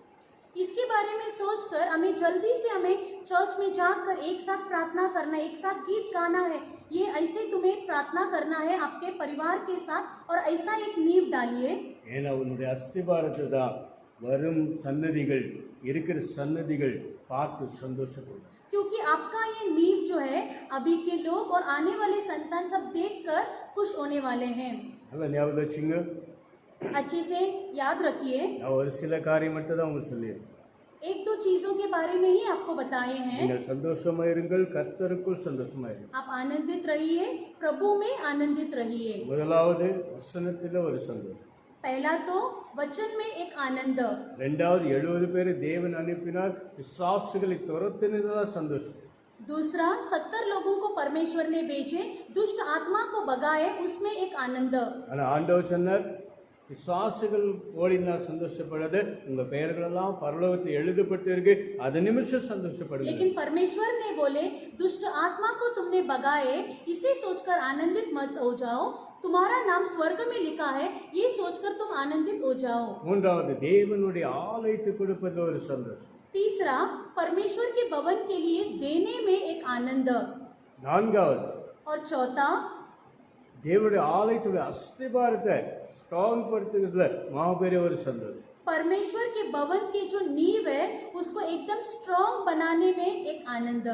Speaker 5: इसके बारे में सोचकर हमें जल्दी से हमें चर्च में जाकर एक साथ प्रार्थना करना, एक साथ गीत गाना है, ये ऐसे तुम्हें प्रार्थना करना है आपके परिवार के साथ और ऐसा एक नींव डालिए।
Speaker 4: ஏன்னா உன்னுடைய அஸ்திபாரத்தை தான் வரும் சன்னதிகள் இருக்கிற சன்னதிகள் பார்த்து சந்தோஷப்படும்.
Speaker 5: क्योंकि आपका ये नींव जो है अभी के लोग और आने वाले संतान सब देखकर खुश होने वाले हैं।
Speaker 4: நல்லா ஞாபகம் வச்சுங்க.
Speaker 5: अच्छे से याद रखिए,
Speaker 4: நான் ஒரு சில காரியம் மட்டும் தான் உங்களுக்கு சொல்லியிருக்கேன்.
Speaker 5: एक दो चीजों के बारे में ही आपको बताए हैं।
Speaker 4: நீங்கள் சந்தோஷமாயிருங்கள், கர்த்தருக்குள் சந்தோஷமாயிருங்கள்.
Speaker 5: आप आनंदित रहिए, प्रभु में आनंदित रहिए।
Speaker 4: முதலாவது வசனத்தில் ஒரு சந்தோஷம்.
Speaker 5: पहला तो वचन में एक आनंद,
Speaker 4: ரெண்டாவது 70 பேரை தேவன் அனுப்பினார், பிசாசுகளை துரத்தினதால் சந்தோஷம்.
Speaker 5: दूसरा 70 लोगों को परमेश्वर ने भेजे, दुष्ट आत्मा को भगाए, उसमें एक आनंद।
Speaker 4: ஆனால் ஆண்டவர் சொன்னார் பிசாசுகள் ஓடினால் சந்தோஷப்படாது, உங்க பெயர்களெல்லாம் பரலோகத்தில் எழுதப்பட்டு இருக்கு, அது நிமிஷம் சந்தோஷப்படுங்க.
Speaker 5: लेकिन परमेश्वर ने बोले दुष्ट आत्मा को तुमने भगाए, इसे सोचकर आनंदित मत हो जाओ, तुम्हारा नाम स्वर्ग में लिखा है, ये सोचकर तुम आनंदित हो जाओ।
Speaker 4: மூன்றாவது தேவனுடைய ஆலயத்தை கொடுப்பதில் ஒரு சந்தோஷம்.
Speaker 5: तीसरा परमेश्वर के भवन के लिए देने में एक आनंद।
Speaker 4: நான்காவது
Speaker 5: और चौथा
Speaker 4: தேவனுடைய ஆலயத்துடைய அஸ்திபாரத்தை ஸ்ட்ராங் படுத்துகிறதுல மாபெரிய ஒரு சந்தோஷம்.
Speaker 5: परमेश्वर के भवन की जो नींव है उसको एकदम स्ट्रॉन्ग बनाने में एक आनंद।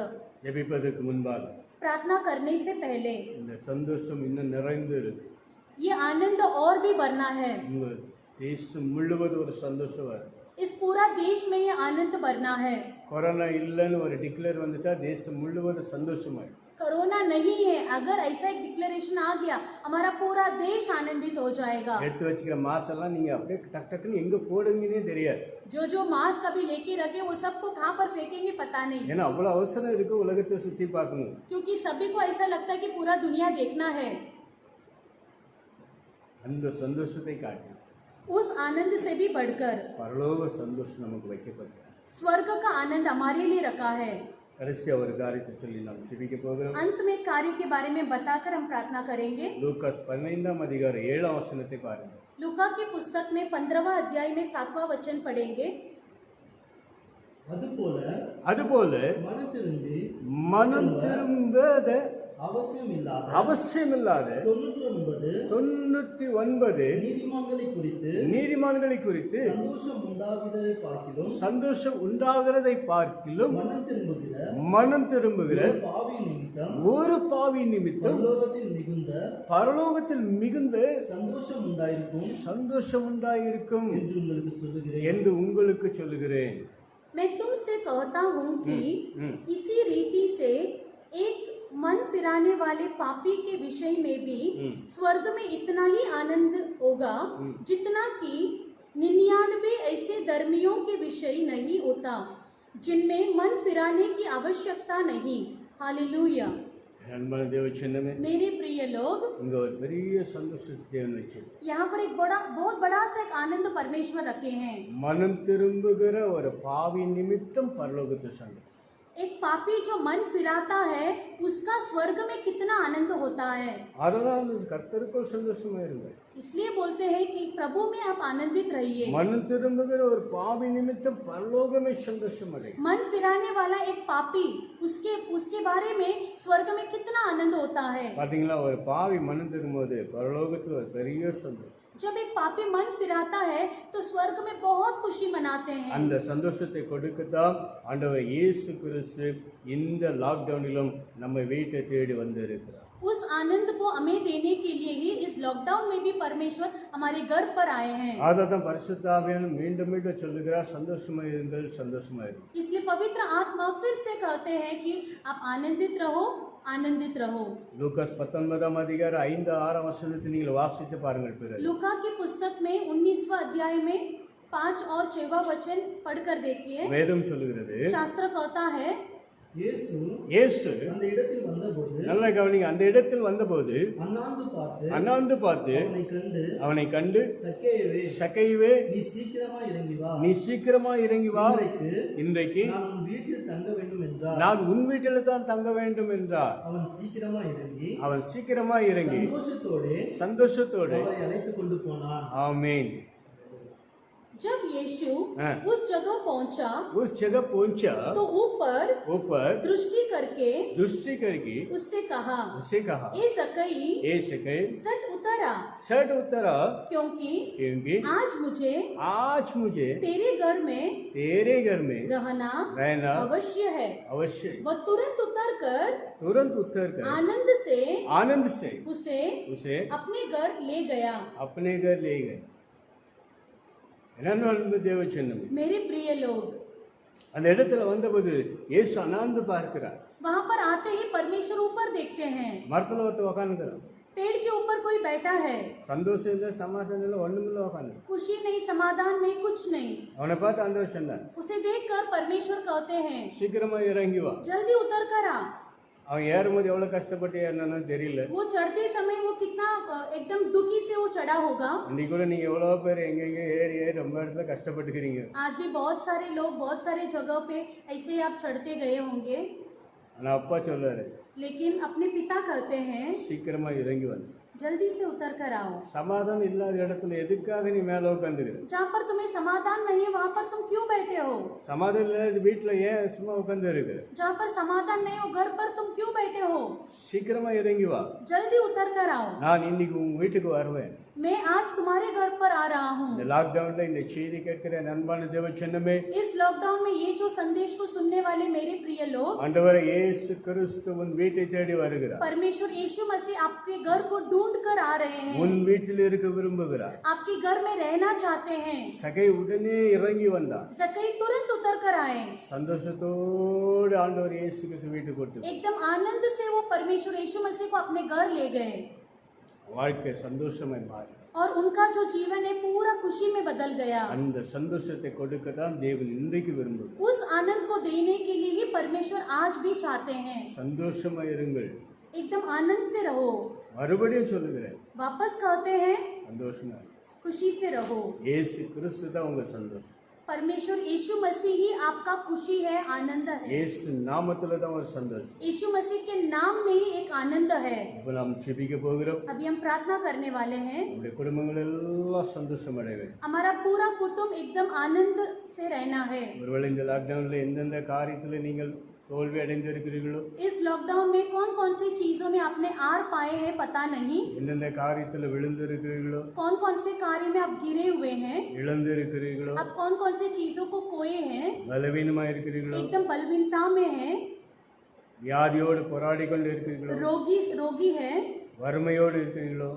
Speaker 4: ஜெபிப்பதற்கு முன்பாக
Speaker 5: प्रार्थना करने से पहले
Speaker 4: இந்த சந்தோஷம் இன்னும் நிறைந்து இருக்கு.
Speaker 5: ये आनंद और भी बढ़ना है।
Speaker 4: உங்க தேசம் முழுவதும் ஒரு சந்தோஷம் வரும்.
Speaker 5: इस पूरा देश में ये आनंद बढ़ना है।
Speaker 4: கொரோனா இல்லைன்னு ஒரு டிக்ளேர் வந்துட்டா தேசம் முழுவதும் சந்தோஷமாயிடும்.
Speaker 5: कोरोना नहीं है, अगर ऐसा एक डिक्लेरेशन आ गया हमारा पूरा देश आनंदित हो जाएगा।
Speaker 4: எடுத்து வச்சுக்கிற மாசெல்லாம் நீங்க அப்படியே டக் டக்குன்னு எங்க போடுங்கன்னே தெரியாது.
Speaker 5: जो मास्क अभी लेके रखे वो सबको कहाँ पर फेंकेंगे पता नहीं,
Speaker 4: ஏன்னா அவ்வளவு அவசரம் இருக்கு உலகத்தை சுத்தி பார்க்கணும்.
Speaker 5: क्योंकि सभी को ऐसा लगता है कि पूरा दुनिया देखना है।
Speaker 4: அந்த சந்தோஷத்தை காட்டி
Speaker 5: उस आनंद से भी बढ़कर
Speaker 4: பரலோக சந்தோஷம் நமக்கு வைக்கப்பட்டது.
Speaker 5: स्वर्ग का आनंद हमारे लिए रखा है।
Speaker 4: கடைசியா ஒரு காரியத்தை சொல்லி நாம் ஜெபிக்க போகிறோம்.
Speaker 5: अंत में कार्य के बारे में बताकर हम प्रार्थना करेंगे।
Speaker 4: லூகாஸ் 15 அதிகாரம் 7 வசனத்தை பாருங்க.
Speaker 5: लूका की पुस्तक में 15वां अध्याय में 7वां वचन पढ़ेंगे।
Speaker 4: அதுபோல மனம் திரும்பத அவசியமில்லாத 99 நீதிமான்களை குறித்து சந்தோஷம் உண்டாகிறதை பார்க்கிலும் மனம் திரும்புகிற ஒரு பாவி நிமித்தம் பரலோகத்தில் மிகுந்த சந்தோஷம் உண்டாயிருக்கும் என்று உங்களுக்கு சொல்லுகிறேன்.
Speaker 5: मैं तुमसे कहता हूँ कि इसी रीति से एक मन फिराने वाले पापी के विषय में भी स्वर्ग में इतना ही आनंद होगा जितना कि 99 ऐसे धर्मियों के विषय नहीं होता जिनमें मन फिराने की आवश्यकता नहीं। हालेलुया।
Speaker 4: அன்பான தேவச்சனமே,
Speaker 5: मेरे प्रिय लोग,
Speaker 4: இங்க ஒரு பெரிய சந்தோஷத்தை தேவன் வச்சு
Speaker 5: यहाँ पर एक बहुत बड़ा सा एक आनंद परमेश्वर रखे हैं।
Speaker 4: மனம் திரும்புகிற ஒரு பாவி நிமித்தம் பரலோகத்து சந்தோஷம்.
Speaker 5: एक पापी जो मन फिराता है उसका स्वर्ग में कितना आनंद होता है।
Speaker 4: அதனால் கர்த்தருக்குள் சந்தோஷமா இருங்க.
Speaker 5: इसलिए बोलते हैं कि प्रभु में आप आनंदित रहिए।
Speaker 4: மனம் திரும்புகிற ஒரு பாவி நிமித்தம் பரலோகமே சந்தோஷம் அடையும்.
Speaker 5: मन फिराने वाला एक पापी उसके बारे में स्वर्ग में कितना आनंद होता है।
Speaker 4: பாத்தீங்களா, ஒரு பாவி மனம் திரும்பும்போது பரலோகத்துல ஒரு பெரிய சந்தோஷம்.
Speaker 5: जब एक पापी मन फिराता है तो स्वर्ग में बहुत खुशी मनाते हैं।
Speaker 4: அந்த சந்தோஷத்தை கொடுக்கத்தான் ஆண்டவர் இயேசு கிறிஸ்து இந்த லாக்டவுனிலும் நம்ம வீட்டை தேடி வந்திருக்கிறார்.
Speaker 5: उस आनंद को हमें देने के लिए ही इस लॉकडाउन में भी परमेश्वर हमारे घर पर आए हैं।
Speaker 4: அதான் பரிசுத்த ஆவியானவர் மீண்டும் மீண்டும் சொல்லுகிறார், சந்தோஷமா இருங்கள், சந்தோஷமா இருங்கள்.
Speaker 5: इसलिए पवित्र आत्मा फिर से कहते हैं कि आप आनंदित रहो, आनंदित रहो।
Speaker 4: லூகாஸ் 19ஆம் அதிகாரம் 5-6 வசனத்தை நீங்கள் வாசித்து பாருங்கள். பிறகு
Speaker 5: लूका की पुस्तक में 19वां अध्याय में 5 और 6वां वचन पढ़कर देखिए।
Speaker 4: வேதம் சொல்லுகிறது,
Speaker 5: शास्त्र कहता है,
Speaker 6: இயேசு
Speaker 4: இயேசு
Speaker 6: அந்த இடத்தில் வந்தபோது
Speaker 4: நல்ல கவனிங்க, அந்த இடத்தில் வந்தபோது
Speaker 6: அண்ணாந்து பார்த்து
Speaker 4: அவனை கண்டு
Speaker 6: சக்கேயுவே,
Speaker 4: சக்கைவே,
Speaker 6: நீ சீக்கிரமா இறங்கி வா,
Speaker 4: நீ சீக்கிரமா இறங்கி வா, இன்றைக்கு
Speaker 6: நான் உன் வீட்டில் தங்க வேண்டும் என்றார்.
Speaker 4: நான் உன் வீட்டில் தான் தங்க வேண்டும் என்றார்.
Speaker 6: அவன் சீக்கிரமா இறங்கி
Speaker 4: சந்தோஷத்தோடு
Speaker 6: அவரை அழைத்துக் கொண்டு போனான்.
Speaker 4: ஆமென்.
Speaker 5: जब यीशु
Speaker 4: हाँ।
Speaker 5: उस जगह पहुंचा
Speaker 4: उस जगह पहुंचा
Speaker 5: तो ऊपर दृष्टि करके उससे कहा, ए सकई, सट उतरा, क्योंकि आज मुझे तेरे घर में रहना अवश्य है। वह तुरंत उतरकर आनंद से उसे अपने घर ले गया।
Speaker 4: என்ன தேவ சின்னம்,
Speaker 5: मेरे प्रिय लोग,
Speaker 4: அந்த இடத்துல வந்தபோது இயேசு அண்ணாந்து பார்க்கிறார்.
Speaker 5: वहाँ पर आते ही परमेश्वर ऊपर देखते हैं।
Speaker 4: மரத்துல ஒருத்த உட்காந்துக்கிறான்.
Speaker 5: पेड़ के ऊपर कोई बैठा है।
Speaker 4: சந்தோஷம் இல்லை, சமாதானம் இல்லை, ஒண்ணுமில்ல உட்காந்து.
Speaker 5: खुशी नहीं, समाधान नहीं, कुछ नहीं।
Speaker 4: அவனை பார்த்து ஆண்டவர் சொன்னார்,
Speaker 5: उसे देखकर परमेश्वर कहते हैं,
Speaker 4: சீக்கிரமா இறங்கி வா.
Speaker 5: जल्दी उतर कर आ।
Speaker 4: அவன் ஏறும்போது எவ்வளவு கஷ்டப்பட்டு ஏறினானு தெரியல.
Speaker 5: वो चढ़ते समय वो कितना एकदम दुखी से वो चढ़ा होगा।
Speaker 4: இன்னைக்கு கூட நீங்க எவ்வளவு பேர் எங்கெங்க ஏறி ரொம்ப இடத்துல கஷ்டப்பட்டுக்கிறீங்க.
Speaker 5: आज भी बहुत सारे लोग बहुत सारे जगह पे ऐसे ही आप चढ़ते गए होंगे।
Speaker 4: ஆனா அப்பா சொல்றாரு,
Speaker 5: लेकिन अपने पिता कहते हैं,
Speaker 4: சீக்கிரமா இறங்கி வந்து.
Speaker 5: जल्दी से उतर कर आओ।
Speaker 4: சமாதானம் இல்லாத இடத்துல எதுக்காக நீ மேல உட்காந்துக்கிற?
Speaker 5: जहाँ पर तुम्हें समाधान नहीं है वहाँ पर तुम क्यों बैठे हो?
Speaker 4: சமாதானம் இல்லாத வீட்டுல ஏன் சும்மா உட்கார்ந்து இருக்கு?
Speaker 5: जहाँ पर समाधान नहीं हो घर पर तुम क्यों बैठे हो?
Speaker 4: சீக்கிரமா இறங்கி வா.
Speaker 5: जल्दी उतर कर आओ।
Speaker 4: நான் இன்னைக்கு உங்க வீட்டுக்கு வருவேன்.
Speaker 5: मैं आज तुम्हारे घर पर आ रहा हूँ।
Speaker 4: இந்த லாக்டவுன்ல இந்த செய்தி கேட்கிற நண்பான தேவ சின்னமே,
Speaker 5: इस लॉकडाउन में ये जो संदेश को सुनने वाले मेरे प्रिय लोग,
Speaker 4: ஆண்டவர் இயேசு கிறிஸ்து உன் வீட்டை தேடி வருகிறார்.
Speaker 5: परमेश्वर यीशु मसीह आपके घर को ढूंढ कर आ रहे हैं।
Speaker 4: உன் வீட்டில் இருக்க விரும்புகிறார்.
Speaker 5: आपके घर में रहना चाहते हैं।
Speaker 4: சகை உடனே இறங்கி வந்தார்.
Speaker 5: सकई तुरंत उतर कर आए।
Speaker 4: சந்தோஷத்தோடு ஆண்டவர் இயேசு கிறிஸ்து வீட்டுக்கு கொண்டு
Speaker 5: एकदम आनंद से वो परमेश्वर यीशु मसीह को अपने घर ले गए
Speaker 4: வாழ்க்கை சந்தோஷமாய் மாறி
Speaker 5: और उनका जो जीवन है पूरा खुशी में बदल गया।
Speaker 4: அந்த சந்தோஷத்தை கொடுக்க தான் தேவன் இன்றைக்கு விரும்புகிறார்.
Speaker 5: उस आनंद को देने के लिए ही परमेश्वर आज भी चाहते हैं।
Speaker 4: சந்தோஷமா இருங்கள்,
Speaker 5: एकदम आनंद से रहो।
Speaker 4: மறுபடியும் சொல்லுகிறேன்,
Speaker 5: वापस कहते हैं,
Speaker 4: சந்தோஷமா
Speaker 5: खुशी से रहो।
Speaker 4: இயேசு கிறிஸ்து தான் உங்க சந்தோஷம்.
Speaker 5: परमेश्वर यीशु मसीह ही आपका खुशी है, आनंद है।
Speaker 4: இயேசு நாமத்துல தான் ஒரு சந்தோஷம்.
Speaker 5: यीशु मसीह के नाम में ही एक आनंद है।
Speaker 4: இப்போ நாம் ஜெபிக்க போகிறோம்.
Speaker 5: अभी हम प्रार्थना करने वाले हैं।
Speaker 4: உங்களுடைய குடும்பங்கள் எல்லாம் சந்தோஷம் அடைய வேண்டும்.
Speaker 5: हमारा पूरा कुटुंब एकदम आनंद से रहना है।
Speaker 4: ஒருவேளை இந்த லாக்டவுன்ல எந்தெந்த காரியத்துல நீங்கள் தோல்வி அடைந்து இருக்கிறீர்களோ,
Speaker 5: इस लॉकडाउन में कौन कौन सी चीजों में आपने हार पाए हैं पता नहीं।
Speaker 4: எந்தெந்த காரியத்துல விழுந்து இருக்கிறீர்களோ,
Speaker 5: कौन कौन से कार्य में आप गिरे हुए हैं,
Speaker 4: இழந்து இருக்கிறீர்களோ,
Speaker 5: आप कौन कौन से चीजों को खोए हैं,
Speaker 4: பலவீனமா இருக்கிறீர்களோ,
Speaker 5: एकदम बलहीनता में हैं,
Speaker 4: வியாதியோடு போராடி கொண்டு இருக்கிறீர்களோ,
Speaker 5: रोगी है,
Speaker 4: வறுமையோடு இருக்கிறீர்களோ,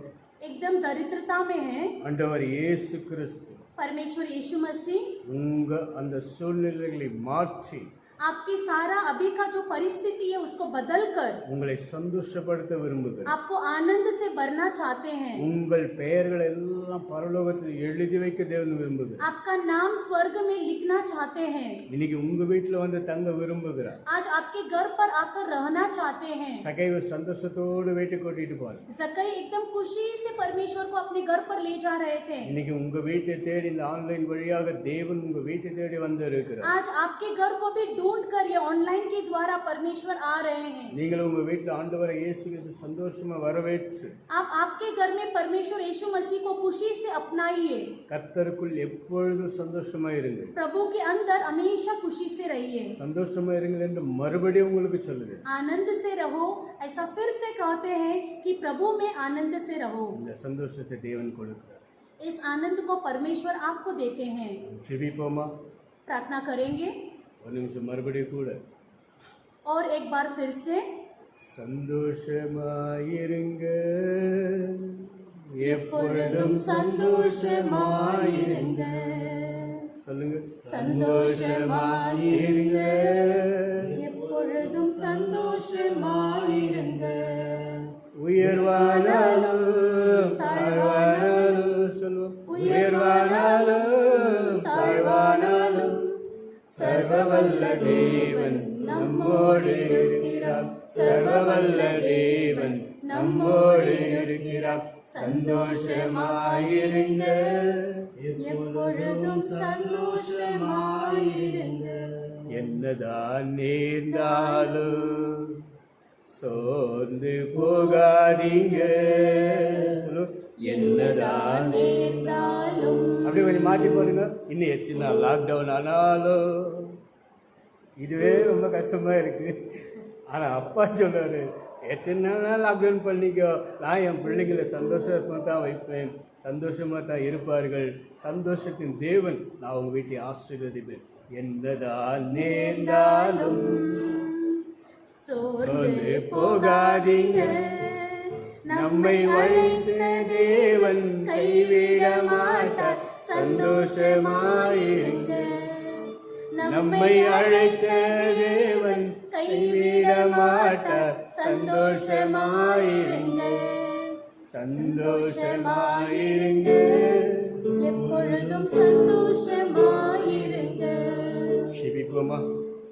Speaker 5: एकदम दरिद्रता में है,
Speaker 4: ஆண்டவர் இயேசு கிறிஸ்து
Speaker 5: परमेश्वर यीशु मसीह
Speaker 4: உங்க அந்த சூழ்நிலைகளை மாற்றி
Speaker 5: आपकी सारा अभी का जो परिस्थिति है उसको बदल कर
Speaker 4: உங்களை சந்தோஷப்படுத்த விரும்புகிறார்.
Speaker 5: आपको आनंद से भरना चाहते हैं।
Speaker 4: உங்கள் பெயர்கள் எல்லாம் பரலோகத்தில் எழுதி வைக்க தேவன் விரும்புகிறார்.
Speaker 5: आपका नाम स्वर्ग में लिखना चाहते हैं।
Speaker 4: இன்னைக்கு உங்க வீட்டுல வந்து தங்க விரும்புகிறார்.
Speaker 5: आज आपके घर पर आकर रहना चाहते हैं।
Speaker 4: சகைவ சந்தோஷத்தோடு வீட்டுக்கு கூட்டிட்டு போறார்.
Speaker 5: जकई एकदम खुशी से परमेश्वर को अपने घर पर ले जा रहे थे।
Speaker 4: இன்னைக்கு உங்க வீட்டை தேடி இந்த ஆன்லைன் வழியாக தேவன் உங்க வீட்டை தேடி வந்து இருக்கிறார்.
Speaker 5: आज आपके घर को भी ढूंढ कर ये ऑनलाइन के द्वारा परमेश्वर आ रहे हैं।
Speaker 4: நீங்கள் உங்க வீட்டுல ஆண்டவரை இயேசு கிறிஸ்து சந்தோஷமா வரவேற்று
Speaker 5: आप आपके घर में परमेश्वर यीशु मसीह को खुशी से अपनाइए।
Speaker 4: கர்த்தருக்குள் எப்பொழுதும் சந்தோஷமா இருங்கள்.
Speaker 5: प्रभु के अंदर हमेशा खुशी से रहिए।
Speaker 4: சந்தோஷமா இருங்கள் என்று மறுபடியும் உங்களுக்கு சொல்லுது.
Speaker 5: आनंद से रहो ऐसा फिर से कहते हैं कि प्रभु में आनंद से रहो।
Speaker 4: இந்த சந்தோஷத்தை தேவன் கொடுக்கிறார்.
Speaker 5: इस आनंद को परमेश्वर आपको देते हैं।
Speaker 4: ஜெபிப்போமா?
Speaker 5: प्रार्थना करेंगे।
Speaker 4: ஒரு நிமிஷம் மறுபடியும் கூட
Speaker 5: और एक बार फिर से
Speaker 4: சந்தோஷமாயிருங்க
Speaker 5: எப்பொழுதும் சந்தோஷமாயிருங்க.
Speaker 4: சொல்லுங்க.
Speaker 5: சந்தோஷமாயிருங்க எப்பொழுதும் சந்தோஷமாயிருங்க.
Speaker 4: உயர்வானாலும் தாழ்வானாலும் சொல்லுவோம். உயர்வானாலும் தாழ்வானாலும் சர்வவல்ல தேவன் நம்மோடு இருக்கிறார். சர்வவல்ல தேவன் நம்மோடு இருக்கிறார். சந்தோஷமாயிருங்க
Speaker 5: எப்பொழுதும் சந்தோஷமாயிருங்க.
Speaker 4: என்னதான் நேர்ந்தாலும் சோர்ந்து போகாதீங்க. சொல்லு. என்னதான்
Speaker 5: நேர்ந்தாலும்
Speaker 4: அப்படியே கொஞ்சம் மாற்றி போடுங்க. இன்னும் எத்தனை நாள் லாக்டவுன் ஆனாலும் இதுவே ரொம்ப கஷ்டமா இருக்கு. ஆனால் அப்பா சொல்றாரு, எத்தனை நாள் லாக்டவுன் பண்ணிக்கோ, நான் என் பிள்ளைங்களை சந்தோஷமாக தான் வைப்பேன், சந்தோஷமாக தான் இருப்பார்கள். சந்தோஷத்தின் தேவன் நான் உங்கள் வீட்டை ஆசீர்வதிப்பேன். என்னதான் நேர்ந்தாலும்
Speaker 5: சோர்ந்து
Speaker 4: போகாதீங்க. நம்மை அழைத்த தேவன் கைவிட மாட்டார். சந்தோஷமாயிருங்க. நம்மை அழைத்த தேவன் கைவிட மாட்டார். சந்தோஷமாயிருங்க. சந்தோஷமாயிருங்க.
Speaker 5: எப்பொழுதும் சந்தோஷமாயிருங்க.
Speaker 4: ஜெபிப்போமா.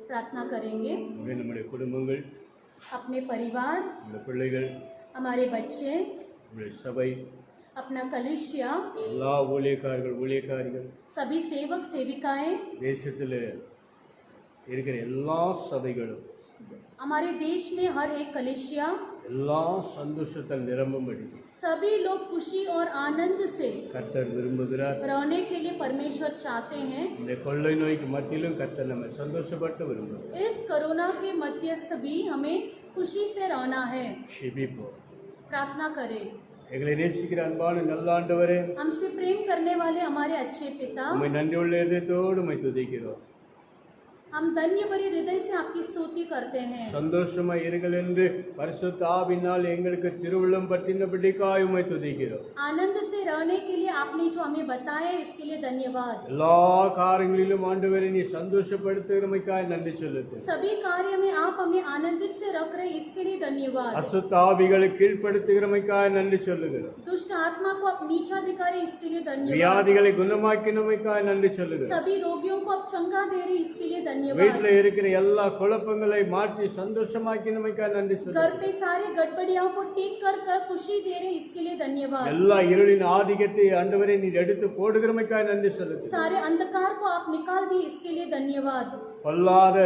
Speaker 5: प्रार्थना करेंगे.
Speaker 4: நம்முடைய குடும்பங்கள்,
Speaker 5: अपने परिवार,
Speaker 4: நம்முடைய பிள்ளைகள்,
Speaker 5: हमारे बच्चे,
Speaker 4: நம்முடைய சபை,
Speaker 5: अपना कलिसिया,
Speaker 4: எல்லா ஊழியக்காரர்கள் ஊழியக்காரிகள்,
Speaker 5: सभी सेवक सेविकाएं,
Speaker 4: தேசத்தில் இருக்கிற எல்லா சபைகளும்
Speaker 5: हमारे देश में हर एक कलिसिया,
Speaker 4: எல்லா சந்தோஷத்தால் நிரம்பும்படி
Speaker 5: सभी लोग खुशी और आनंद से
Speaker 4: கர்த்தர் விரும்புகிறார்.
Speaker 5: रहने के लिए परमेश्वर चाहते हैं.
Speaker 4: இந்த கொள்ளை நோய்க்கு மத்தியிலும் கர்த்தர் நம்ம சந்தோஷப்பட்டு விரும்புகிறார்.
Speaker 5: इस कोरोना के मध्यस्थ भी हमें खुशी से रहना है.
Speaker 4: ஜெபிப்போம்.
Speaker 5: प्रार्थना करें.
Speaker 4: எங்களை நேசிக்கிற அன்பான நல்ல ஆண்டவரே,
Speaker 5: हमसे प्रेम करने वाले हमारे अच्छे पिता,
Speaker 4: உம்மை நன்றியுள்ள இதயத்தோடு உம்மை துதிக்கிறோம்.
Speaker 5: हम धन्य भरे हृदय से आपकी स्तुति करते हैं.
Speaker 4: சந்தோஷமா இருங்கள் என்று பரிசுத்த ஆவியினால் எங்களுக்கு திருவுள்ளம் பற்றினபடிக்காய் உம்மை துதிக்கிறோம்.
Speaker 5: आनंद से रहने के लिए आपने जो हमें बताया है उसके लिए धन्यवाद.
Speaker 4: எல்லா காரியங்களிலும் ஆண்டவரே நீ சந்தோஷப்படுத்துகிறமைக்காய் நன்றி சொல்லுகிறேன்.
Speaker 5: सभी कार्य में आप हमें आनंदित से रख रहे हैं, इसके लिए धन्यवाद.
Speaker 4: அசுத்த ஆவிகளை கீழ்ப்படுத்துகிறமைக்காய் நன்றி சொல்லுகிறோம்.
Speaker 5: दुष्ट आत्मा को आप नीचा दिखा रहे, इसके लिए धन्यवाद.
Speaker 4: வியாதிகளை குணமாக்கினமைக்காய் நன்றி சொல்லுகிறோம்.
Speaker 5: सभी रोगियों को आप चंगा दे रहे, इसके लिए धन्यवाद.
Speaker 4: வீட்டுல இருக்கிற எல்லா குழப்பங்களை மாற்றி சந்தோஷமாக்கினமைக்காய் நன்றி
Speaker 5: घर
Speaker 4: சொல்லுகிறோம்.
Speaker 5: पे सारे गड़बड़ियां को ठीक कर खुशी दे रहे, इसके लिए धन्यवाद.
Speaker 4: எல்லா இருளின் ஆதிக்கத்தை ஆண்டவரே நீர் எடுத்து போடுகிறமைக்காய் நன்றி சொல்லுகிறோம்.
Speaker 5: सारे अंधकार को आप निकाल दिए, इसके लिए धन्यवाद.
Speaker 4: பொல்லாத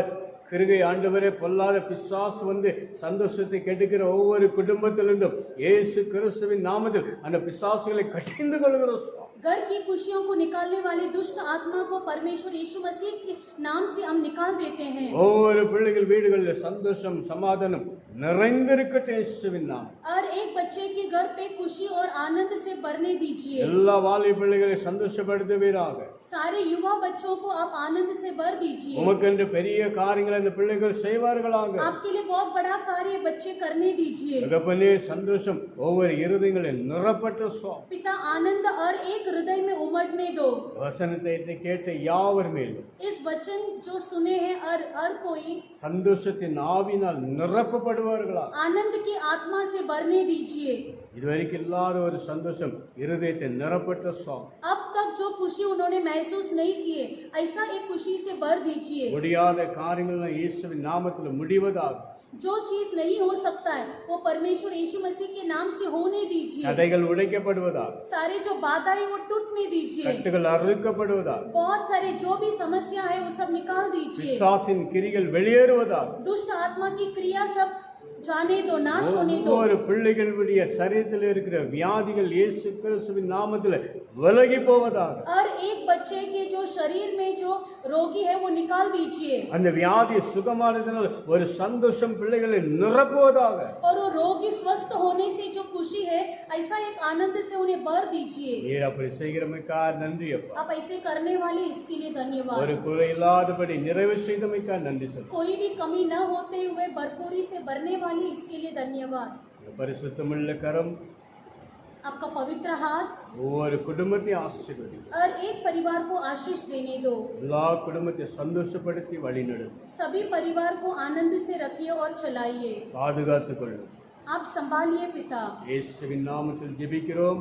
Speaker 4: கிருகை ஆண்டவரே, பொல்லாத பிசாசு வந்து சந்தோஷத்தை கெடுக்கிற ஒவ்வொரு குடும்பத்திலிருந்தும் இயேசு கிறிஸ்துவின் நாமத்தில் அந்த பிசாசுகளை கடிந்து கொள்கிறோம்.
Speaker 5: घर की खुशियों को निकालने वाले दुष्ट आत्मा को परमेश्वर यीशु मसीह के नाम से हम निकाल देते हैं.
Speaker 4: ஒவ்வொரு பிள்ளைகள் வீடுகளில் சந்தோஷம் சமாதானம் நிறைந்திருக்கட்டும் இயேசுவின் நாமம்.
Speaker 5: और एक बच्चे के घर पे खुशी और आनंद से भरने दीजिए.
Speaker 4: எல்லா வாலிப பிள்ளைகளை சந்தோஷப்படுத்துவீராக.
Speaker 5: सारे युवा बच्चों को आप आनंद से भर दीजिए.
Speaker 4: உமக்கென்று பெரிய காரியங்களை அந்த பிள்ளைகள் செய்வார்களாக.
Speaker 5: आपके लिए बहुत बड़ा कार्य बच्चे करने दीजिए.
Speaker 4: தகப்பனே, சந்தோஷம் ஒவ்வொரு இருதயங்களில் நிரப்பட்ட சுவாமி.
Speaker 5: पिता, आनंद और एक हृदय में उमड़ने दो.
Speaker 4: வசனத்தை கேட்ட யாவர் மேலும்
Speaker 5: इस वचन जो सुने हैं हर कोई
Speaker 4: சந்தோஷத்தின் ஆவினால் நிரப்பப்படுவார்களா.
Speaker 5: आनंद की आत्मा से भरने दीजिए.
Speaker 4: இதுவரைக்கும் இல்லாத ஒரு சந்தோஷம் இருதயத்தை நிரப்பட்ட சுவாமி.
Speaker 5: अब तक जो खुशी उन्होंने महसूस नहीं किए, ऐसा एक खुशी से भर दीजिए.
Speaker 4: முடியாத காரியங்கள் இயேசுவின் நாமத்தில் முடிவதாக.
Speaker 5: जो चीज नहीं हो सकता है वो परमेश्वर यीशु मसीह के नाम से होने दीजिए.
Speaker 4: தடைகள் உடைக்கப்படுவதாக.
Speaker 5: सारे जो बाधाएं वो टूटने दीजिए.
Speaker 4: கட்டுகள் அறுக்கப்படுவதாக.
Speaker 5: बहुत सारे जो भी समस्या है वो सब निकाल दीजिए.
Speaker 4: பிசாசின் கிரிகள் வெளியேறுவதாக.
Speaker 5: दुष्ट आत्मा की क्रिया सब जाने दो, नाश होने दो।
Speaker 4: ஒவ்வொரு பிள்ளைகளுடைய சரீரத்தில் இருக்கிற வியாதிகள் இயேசு கிறிஸ்துவின் நாமத்தில் விலகி போவதாக.
Speaker 5: और एक बच्चे के जो शरीर में जो रोगी है वो निकाल दीजिए।
Speaker 4: அந்த வியாதி சுகமானதினால் ஒரு சந்தோஷம் பிள்ளைகளை நிரப்புவதாக.
Speaker 5: और वो रोगी स्वस्थ होने से जो खुशी है ऐसा एक आनंद से उन्हें भर दीजिए।
Speaker 4: நீர் அப்படி செய்கிறமைக்காக நன்றி அப்பா.
Speaker 5: आप ऐसे करने वाले इसके लिए धन्यवाद।
Speaker 4: ஒரு குறை இல்லாதபடி நிறைவு செய்தமைக்காக நன்றி சொல்லுங்கள்.
Speaker 5: कोई भी कमी न होते हुए भरपूरी से भरने वाले इसके लिए धन्यवाद।
Speaker 4: பரிசுத்தமுள்ள கரம்
Speaker 5: आपका पवित्र हाथ
Speaker 4: ஒவ்வொரு குடும்பத்தையும் ஆசீர்வதி.
Speaker 5: और एक परिवार को आशीष देने दो।
Speaker 4: எல்லா குடும்பத்தை சந்தோஷப்படுத்தி வழிநடத்தும்.
Speaker 5: सभी परिवार को आनंद से रखिए और चलाइए।
Speaker 4: பாதுகாத்துக் கொள்ளும்.
Speaker 5: आप संभालिए पिता।
Speaker 4: இயேசுவின் நாமத்தில் ஜெபிக்கிறோம்.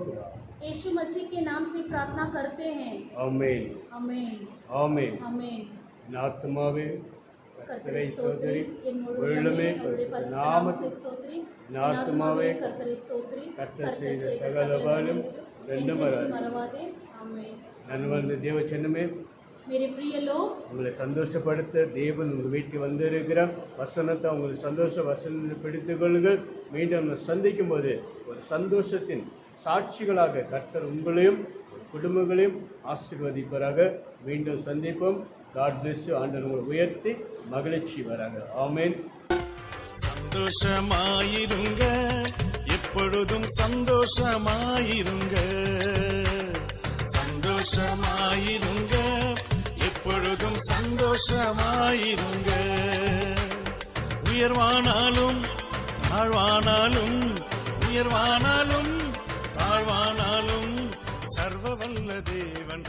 Speaker 5: यीशु मसीह के नाम से प्रार्थना करते हैं।
Speaker 4: ஆமென்.
Speaker 5: आमीन
Speaker 4: ஆமென்.
Speaker 5: आमीन।
Speaker 4: ஆத்துமாவே
Speaker 5: கர்த்தரை ஸ்தோத்திரி, என் முழு
Speaker 4: உள்ளமே
Speaker 5: உள்ளமே அவருடைய பரிசுத்த நாமத்தை ஸ்தோத்திரி.
Speaker 4: என் ஆத்துமாவே
Speaker 5: கர்த்தரை ஸ்தோத்திரி,
Speaker 4: கர்த்தர் செய்த சகல உபகாரம் ரெண்டும்
Speaker 5: மறவாதே. ஆமென்।
Speaker 4: நன்வந்த தேவ சின்னமே,
Speaker 5: मेरे प्रिय लोग,
Speaker 4: உங்களை சந்தோஷப்படுத்த தேவன் உங்கள் வீட்டுக்கு வந்திருக்கிறார். வசனத்தை உங்களுக்கு வசனத்தை பிடித்துக் கொள்ளுங்கள். மீண்டும் நம்ம சந்திக்கும் போது ஒரு சந்தோஷத்தின் சாட்சிகளாக கர்த்தர் உங்களையும் குடும்பங்களையும் ஆசீர்வதிப்பதாக. மீண்டும் சந்திப்போம். God bless you. ஆண்டவர் உங்களை உயர்த்தி மகிழ்ச்சி வராங்க. ஆமென்.
Speaker 7: சந்தோஷமாயிருங்க, எப்பொழுதும் சந்தோஷமாயிருங்க. சந்தோஷமாயிருங்க, எப்பொழுதும் சந்தோஷமாயிருங்க. உயர்வானாலும் தாழ்வானாலும், உயர்வானாலும் தாழ்வானாலும் சர்வ வல்ல தேவன்